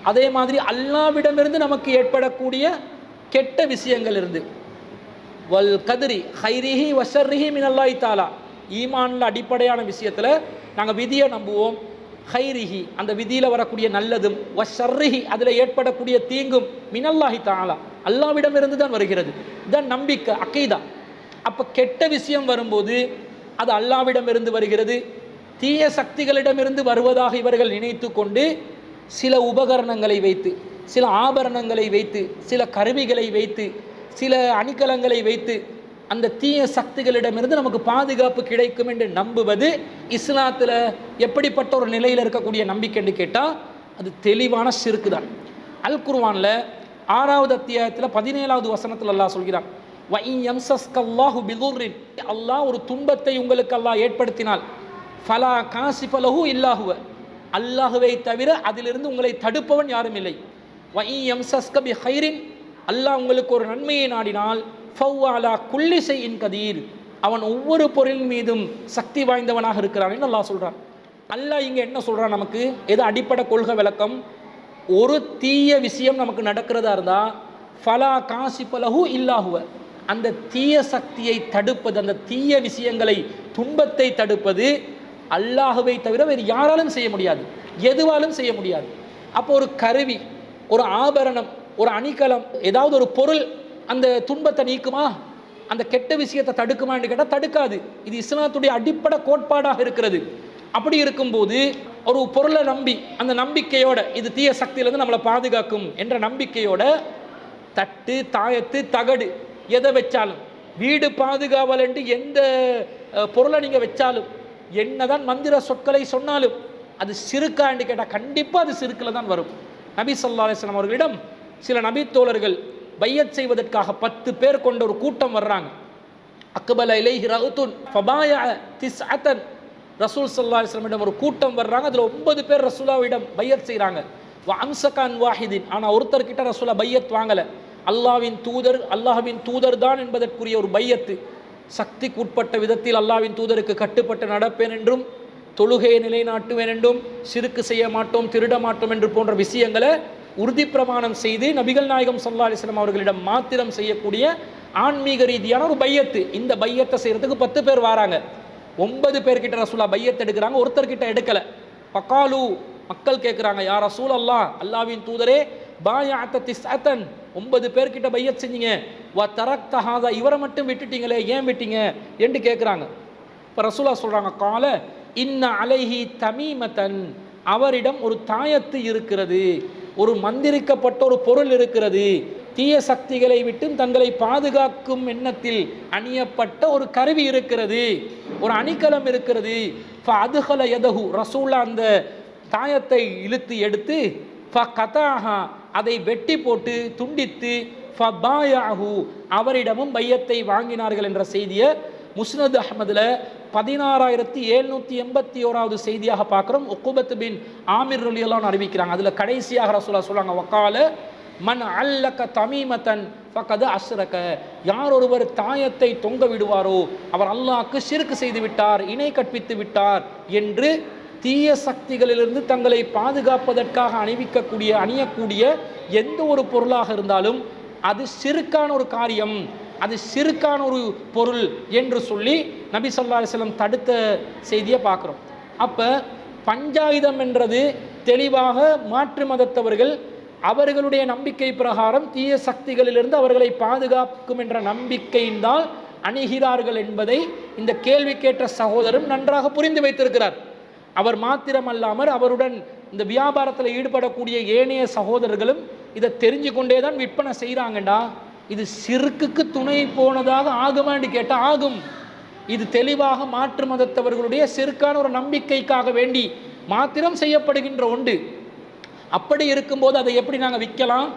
அதே மாதிரி அல்லாஹ்விடமிருந்து நமக்கு ஏற்படக்கூடிய கெட்ட விஷயங்கள் இருந்து வல் கதிரி ஹைரிஹி வஷர்ரிஹி மினல்லாஹி தஆலா, ஈமான்ல அடிப்படையான விஷயத்தில் நாங்கள் விதியை நம்புவோம். ஹைரிஹி அந்த விதியில் வரக்கூடிய நல்லதும், வஷர்ரிஹி அதில் ஏற்படக்கூடிய தீங்கும் மினல்லாஹி தஆலா அல்லாஹ்விடமிருந்து தான் வருகிறது. இதுதான் நம்பிக்கை, அகீதா. அப்போ கெட்ட விஷயம் வரும்போது அது அல்லாஹ்விடமிருந்து வருகிறது, தீய சக்திகளிடமிருந்து வருவதாக இவர்கள் நினைத்து கொண்டு சில உபகரணங்களை வைத்து, சில ஆபரணங்களை வைத்து, சில கருவிகளை வைத்து, சில அணிகலங்களை வைத்து அந்த தீய சக்திகளிடமிருந்து நமக்கு பாதுகாப்பு கிடைக்கும் என்று நம்புவது இஸ்லாத்தில் எப்படிப்பட்ட ஒரு நிலையில் இருக்கக்கூடிய நம்பிக்கை என்று கேட்டால் அது தெளிவான ஷிர்க் தான். அல் குர்ஆனில் 6வது அத்தியாயத்தில் 17வது வசனத்தில் அல்லாஹ் சொல்கிறான், வஇன் யம்சஸ்கல்லாஹு பிதுர்ரின், அல்லாஹ் ஒரு துன்பத்தை உங்களுக்கு அல்லாஹ் ஏற்படுத்தினால் ஃபலா காசிஃப லஹு இல்லா ஹுவ, அல்லாஹுவை தவிர அதிலிருந்து உங்களை தடுப்பவன் யாரும் இல்லை. வஇன் யம்சஸ்க பிஹைரின், அல்லாஹ் உங்களுக்கு ஒரு நன்மையை நாடினால் ஃபவ்வ அலா குல்லி ஷைஇன் கதீர், அவன் ஒவ்வொரு பொருள் மீதும் சக்தி வாய்ந்தவனாக இருக்கிறான் என்று அல்லாஹ் சொல்கிறான். அல்லாஹ் இங்கே என்ன சொல்கிறான், நமக்கு எது அடிப்படை கொள்கை விளக்கம், ஒரு தீய விஷயம் நமக்கு நடக்கிறதா இருந்தால் ஃபலா காசிஃப லஹு இல்லா ஹுவ, அந்த தீய சக்தியை தடுப்பது, அந்த தீய விஷயங்களை துன்பத்தை தடுப்பது அல்லாஹுவை தவிர வேறு யாராலும் செய்ய முடியாது, எதுவாலும் செய்ய முடியாது. அப்போ ஒரு கருவி, ஒரு ஆபரணம், ஒரு அணிகலம், ஏதாவது ஒரு பொருள் அந்த துன்பத்தை நீக்குமா, அந்த கெட்ட விஷயத்தை தடுக்குமா என்று கேட்டால் தடுக்காது. இது இஸ்லாத்துடைய அடிப்படை கோட்பாடாக இருக்கிறது. அப்படி இருக்கும்போது ஒரு பொருளை நம்பி அந்த நம்பிக்கையோட இது தீய சக்தியிலிருந்து நம்மளை பாதுகாக்கும் என்ற நம்பிக்கையோட தட்டு, தாயத்து, தகடு எதை வச்சாலும் வீடு பாதுகாவல் என்று எந்த பொருளை நீங்கள் வச்சாலும், என்னதான் மந்திர சொற்களை சொன்னாலும் அது சிறுக்கா என்று கேட்டால் கண்டிப்பாக அது சிறுக்கில் தான் வரும். நபி ஸல்லல்லாஹு அலைஹி வஸல்லம் அவர்களிடம் சில நபி தோழர்கள் பையத் செய்வதற்காக 10 பேர் கொண்ட ஒரு கூட்டம் வர்றாங்க. அக்பல இலைஹி ரஹ்துன் ஃபபாய திஸ்அத்தன், ரசூல் ஸல்லல்லாஹு அலைஹி வஸல்லம் ஒரு கூட்டம் வர்றாங்க. அதில் 9 பேர் ரசூலாவிடம் பையத் செய்கிறாங்க. அம்சகான் வாஹிதின், ஆனால் ஒருத்தர்கிட்ட ரசூலா பையத் வாங்கலை. அல்லாஹ்வின் தூதர் தான் என்பதற்குரிய ஒரு பையத்து, சக்திக்கு உட்பட்ட விதத்தில் அல்லாஹ்வின் தூதருக்கு கட்டுப்பட்டு நடப்பேன் என்றும், தொழுகையை நிலைநாட்டுவேன் என்றும், சிறுக்கு செய்ய மாட்டோம், திருட மாட்டோம் என்று போன்ற விஷயங்களை உறுதி பிரமாணம் செய்து நபிகள் நாயகம் ஸல்லல்லாஹு அலைஹி வஸல்லம் அவர்களிடம் மாத்திரம் செய்யக்கூடிய ஆன்மீக ரீதியான ஒரு பையத்து. இந்த பையத்தை செய்யறதுக்கு 10 பேர் வராங்க. 9 பேர்கிட்ட ரசூலா பையத் எடுக்கிறாங்க, ஒருத்தர்கிட்ட எடுக்கலை. பகாலு, மக்கள் கேட்குறாங்க, யா ரசூல் அல்லாஹ், அல்லாஹ்வின் தூதரே, பாயஅத திஸ்அத்தன், 9 பேர்கிட்ட பையத் செஞ்சீங்க, வ தரக்த ஹாதா, இவரை மட்டும் விட்டுட்டீங்களே, ஏன் விட்டீங்க என்று கேட்குறாங்க. இப்போ ரசூலா சொல்கிறாங்க, கால இன்ன அலைஹி தமீமத்தன், அவரிடம் ஒரு தாயத்து இருக்கிறது, ஒரு மந்திரிக்கப்பட்ட ஒரு பொருள் இருக்கிறது, தீய சக்திகளை விட்டு தங்களை பாதுகாக்கும் எண்ணத்தில் அணியப்பட்ட ஒரு கருவி இருக்கிறது, ஒரு அணிகலம் இருக்கிறது. ஃபஅத்ஹல யதஹு, ரசூலா அந்த தாயத்தை இழுத்து எடுத்து ஃபகதாஹா, அதை வெட்டி போட்டு துண்டித்து ஃபபாயஹு, அவரிடமும் பையத்தை வாங்கினார்கள் என்ற செய்தியை முஸ்னத் அஹ்மதுல 16781வது செய்தியாக பார்க்குறோம். உக்குபத் பின் ஆமிர் ரலியல்லாஹு அன்ஹு அறிவிக்கிறாங்க. அதில் கடைசியாக ரசூலா சொல்றாங்க, வகால மன் அல்லக தமீமத்தன் ஃபகத் அஷ்ரக, யார் ஒருவர் தாயத்தை தொங்க விடுவாரோ அவர் அல்லாஹ்க்கு ஷிர்க் செய்து விட்டார், இணை கற்பித்து விட்டார் என்று தீய சக்திகளிலிருந்து தங்களை பாதுகாப்பதற்காக அணியக்கூடிய எந்த ஒரு பொருளாக இருந்தாலும் அது ஷிர்க்கான ஒரு காரியம், அது ஷிர்க்கான ஒரு பொருள் என்று சொல்லி நபி ஸல்லல்லாஹு அலைஹி வஸல்லம் தடுத்த செய்தியை பார்க்குறோம். அப்போ பஞ்சாயுதம் என்றது தெளிவாக மாற்று மதத்தவர்கள் அவர்களுடைய நம்பிக்கை பிரகாரம் தீய சக்திகளிலிருந்து அவர்களை பாதுகாக்கும் என்ற நம்பிக்கையினால் அணுகிறார்கள் என்பதை இந்த கேள்வி கேட்ட சகோதரரும் நன்றாக புரிந்து வைத்திருக்கிறார். அவர் மாத்திரமல்லாமல் அவருடன் இந்த வியாபாரத்தில் ஈடுபடக்கூடிய ஏனைய சகோதரர்களும் இதை தெரிஞ்சு கொண்டே தான் விற்பனை செய்கிறாங்கண்டா. இது ஷிர்க்குக்கு துணை போனதாக ஆகுமான்னு கேட்டால் ஆகும். இது தெளிவாக மாற்று மதத்தவர்களுடைய ஷிர்க்கான ஒரு நம்பிக்கைக்காக வேண்டி மாத்திரம் செய்யப்படுகின்ற ஒன்று. அப்படி இருக்கும்போது அதை எப்படி நாங்கள் விற்கலாம்?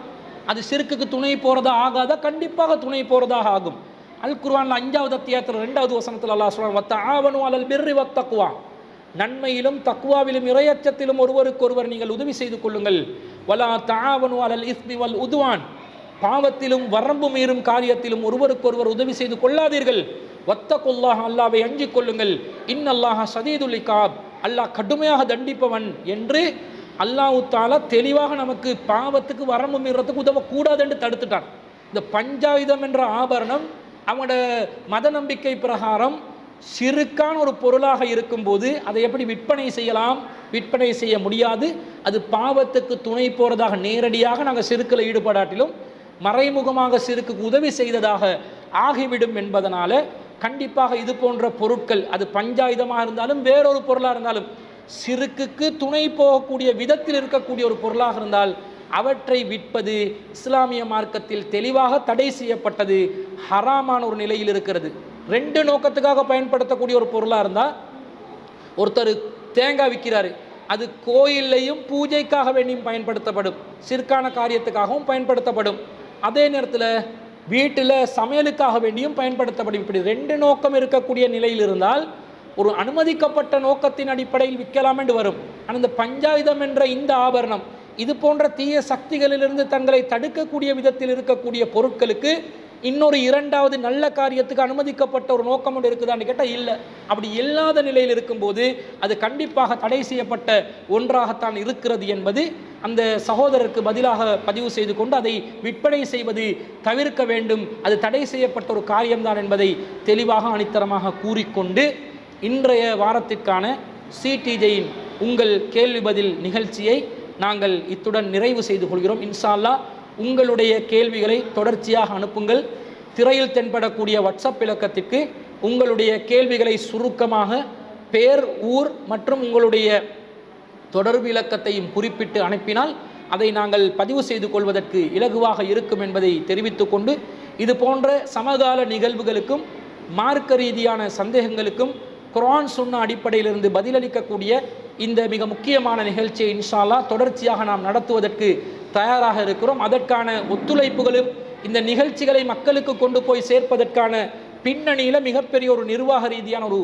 அது ஷிர்க்குக்கு துணை போகிறதா ஆகாதா? கண்டிப்பாக துணை போகிறதாக ஆகும். அல் குர்ஆன்ல 5வது அத்தியாயத்தில் 2வது வசனத்தில் அல்லாஹ் சொல்றான், வத்தஆவனு அலல் பிர்ரி வத்தக்வா, நன்மையிலும் தக்வாவிலும் இறையச்சத்திலும் ஒருவருக்கொருவர் நீங்கள் உதவி செய்து கொள்ளுங்கள். வலா தஆவனு அலல் இஸ்மி வல் உத்வான், பாவத்திலும் வரம்பு மீறும் காரியத்திலும் ஒருவருக்கொருவர் உதவி செய்து கொள்ளாதீர்கள். வத்தகுல்லாஹ், அல்லாஹ்வை அஞ்சிக் கொள்ளுங்கள். இன்னல்லாஹ ஷதீதுல் இகாப், அல்லாஹ் கடுமையாக தண்டிப்பவன் என்று அல்லாஹ் தஆலா தெளிவாக நமக்கு பாவத்துக்கு வரம்பு மீறத்துக்கு உதவக்கூடாது என்று தடுத்துட்டான். இந்த பஞ்சாயுதம் என்ற ஆபரணம் அவங்களோட மத நம்பிக்கை பிரகாரம் ஷிர்க்கான ஒரு பொருளாக இருக்கும்போது அதை எப்படி விற்பனை செய்யலாம்? விற்பனை செய்ய முடியாது. அது பாவத்துக்கு துணை போகிறதாக நேரடியாக நாங்கள் ஷிர்க்கில் ஈடுபடாட்டிலும் மறைமுகமாக ஷிர்க்குக்கு உதவி செய்ததாக ஆகிவிடும் என்பதனால கண்டிப்பாக இது போன்ற பொருட்கள், அது பஞ்சாயுதமாக இருந்தாலும் வேறொரு பொருளாக இருந்தாலும், ஷிர்க்குக்கு துணை போகக்கூடிய விதத்தில் இருக்கக்கூடிய ஒரு பொருளாக இருந்தால் அவற்றை விற்பது இஸ்லாமிய மார்க்கத்தில் தெளிவாக தடை செய்யப்பட்டது, ஹராமான ஒரு நிலையில் இருக்கிறது. 2 நோக்கத்துக்காக பயன்படுத்தக்கூடிய ஒரு பொருளாக இருந்தால், ஒருத்தர் தேங்காய் விற்கிறாரு, அது கோயிலையும் பூஜைக்காக வேண்டியும் பயன்படுத்தப்படும், ஷிர்க்கான காரியத்துக்காகவும் பயன்படுத்தப்படும். அதே நேரத்தில் வீட்டில் சமையலுக்காக வேண்டியும் பயன்படுத்தப்படும். இப்படி 2 நோக்கம் இருக்கக்கூடிய நிலையில் இருந்தால் ஒரு அனுமதிக்கப்பட்ட நோக்கத்தின் அடிப்படையில் விற்கலாம் என்று வரும். ஆனால் இந்த பஞ்சாயுதம் என்ற இந்த ஆபரணம் இது போன்ற தீய சக்திகளிலிருந்து தங்களை தடுக்கக்கூடிய விதத்தில் இருக்கக்கூடிய பொருட்களுக்கு இன்னொரு 2வது நல்ல காரியத்துக்கு அனுமதிக்கப்பட்ட ஒரு நோக்கம் ஒன்று இருக்குதான்னு கேட்டால் இல்லை. அப்படி இல்லாத நிலையில் இருக்கும்போது அது கண்டிப்பாக தடை செய்யப்பட்ட ஒன்றாகத்தான் இருக்கிறது என்பது அந்த சகோதரருக்கு பதிலாக பதிவு செய்து கொண்டு அதை விற்பனை செய்வது தவிர்க்க வேண்டும். அது தடை செய்யப்பட்ட ஒரு காரியம்தான் என்பதை தெளிவாக அணித்தரமாக கூறிக்கொண்டு இன்றைய வாரத்திற்கான சிடிஜேயின் உங்கள் கேள்வி பதில் நிகழ்ச்சியை நாங்கள் இத்துடன் நிறைவு செய்து கொள்கிறோம். இன்ஷா அல்லாஹ் உங்களுடைய கேள்விகளை தொடர்ச்சியாக அனுப்புங்கள். திரையில் தென்படக்கூடிய வாட்ஸ்அப் இலக்கத்திற்கு உங்களுடைய கேள்விகளை சுருக்கமாக பேர், ஊர் மற்றும் உங்களுடைய தொடர்பு இலக்கத்தையும் குறிப்பிட்டு அனுப்பினால் அதை நாங்கள் பதிவு செய்து கொள்வதற்கு இலகுவாக இருக்கும் என்பதை தெரிவித்துக் கொண்டு இது போன்ற சமகால நிகழ்வுகளுக்கும் மார்க்க ரீதியான சந்தேகங்களுக்கும் குர்ஆன் சுன்னா அடிப்படையிலிருந்து பதிலளிக்கக்கூடிய இந்த மிக முக்கியமான நிகழ்ச்சியை இன்ஷா அல்லாஹ் தொடர்ச்சியாக நாம் நடத்துவதற்கு தயாராக இருக்கிறோம். அதற்கான ஒத்துழைப்புகளும் இந்த நிகழ்ச்சிகளை மக்களுக்கு கொண்டு போய் சேர்ப்பதற்கான பின்னணியில் மிகப்பெரிய ஒரு நிர்வாக ரீதியான ஒரு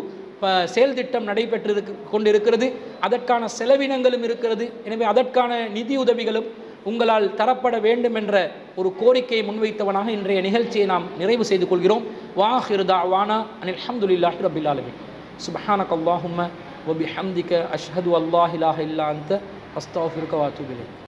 செயல் திட்டம் நடைபெற்று கொண்டிருக்கிறது. அதற்கான செலவினங்களும் இருக்கிறது. எனவே அதற்கான நிதி உதவிகளும் உங்களால் தரப்பட வேண்டும் என்ற ஒரு கோரிக்கையை முன்வைத்தவனாக இன்றைய நிகழ்ச்சியை நாம் நிறைவு செய்து கொள்கிறோம். வாஹிரு தஅவானா அனில் ஹம்துலில்லாஹி ரப்பில் ஆலமீன். சுப்ஹானக அல்லாஹும்ம வ பிஹம்திக அஷ்ஹது அல்லா இலாஹ இல்லா அன்த அஸ்தக்ஃபிருக வ அத்தூபு இலைக்.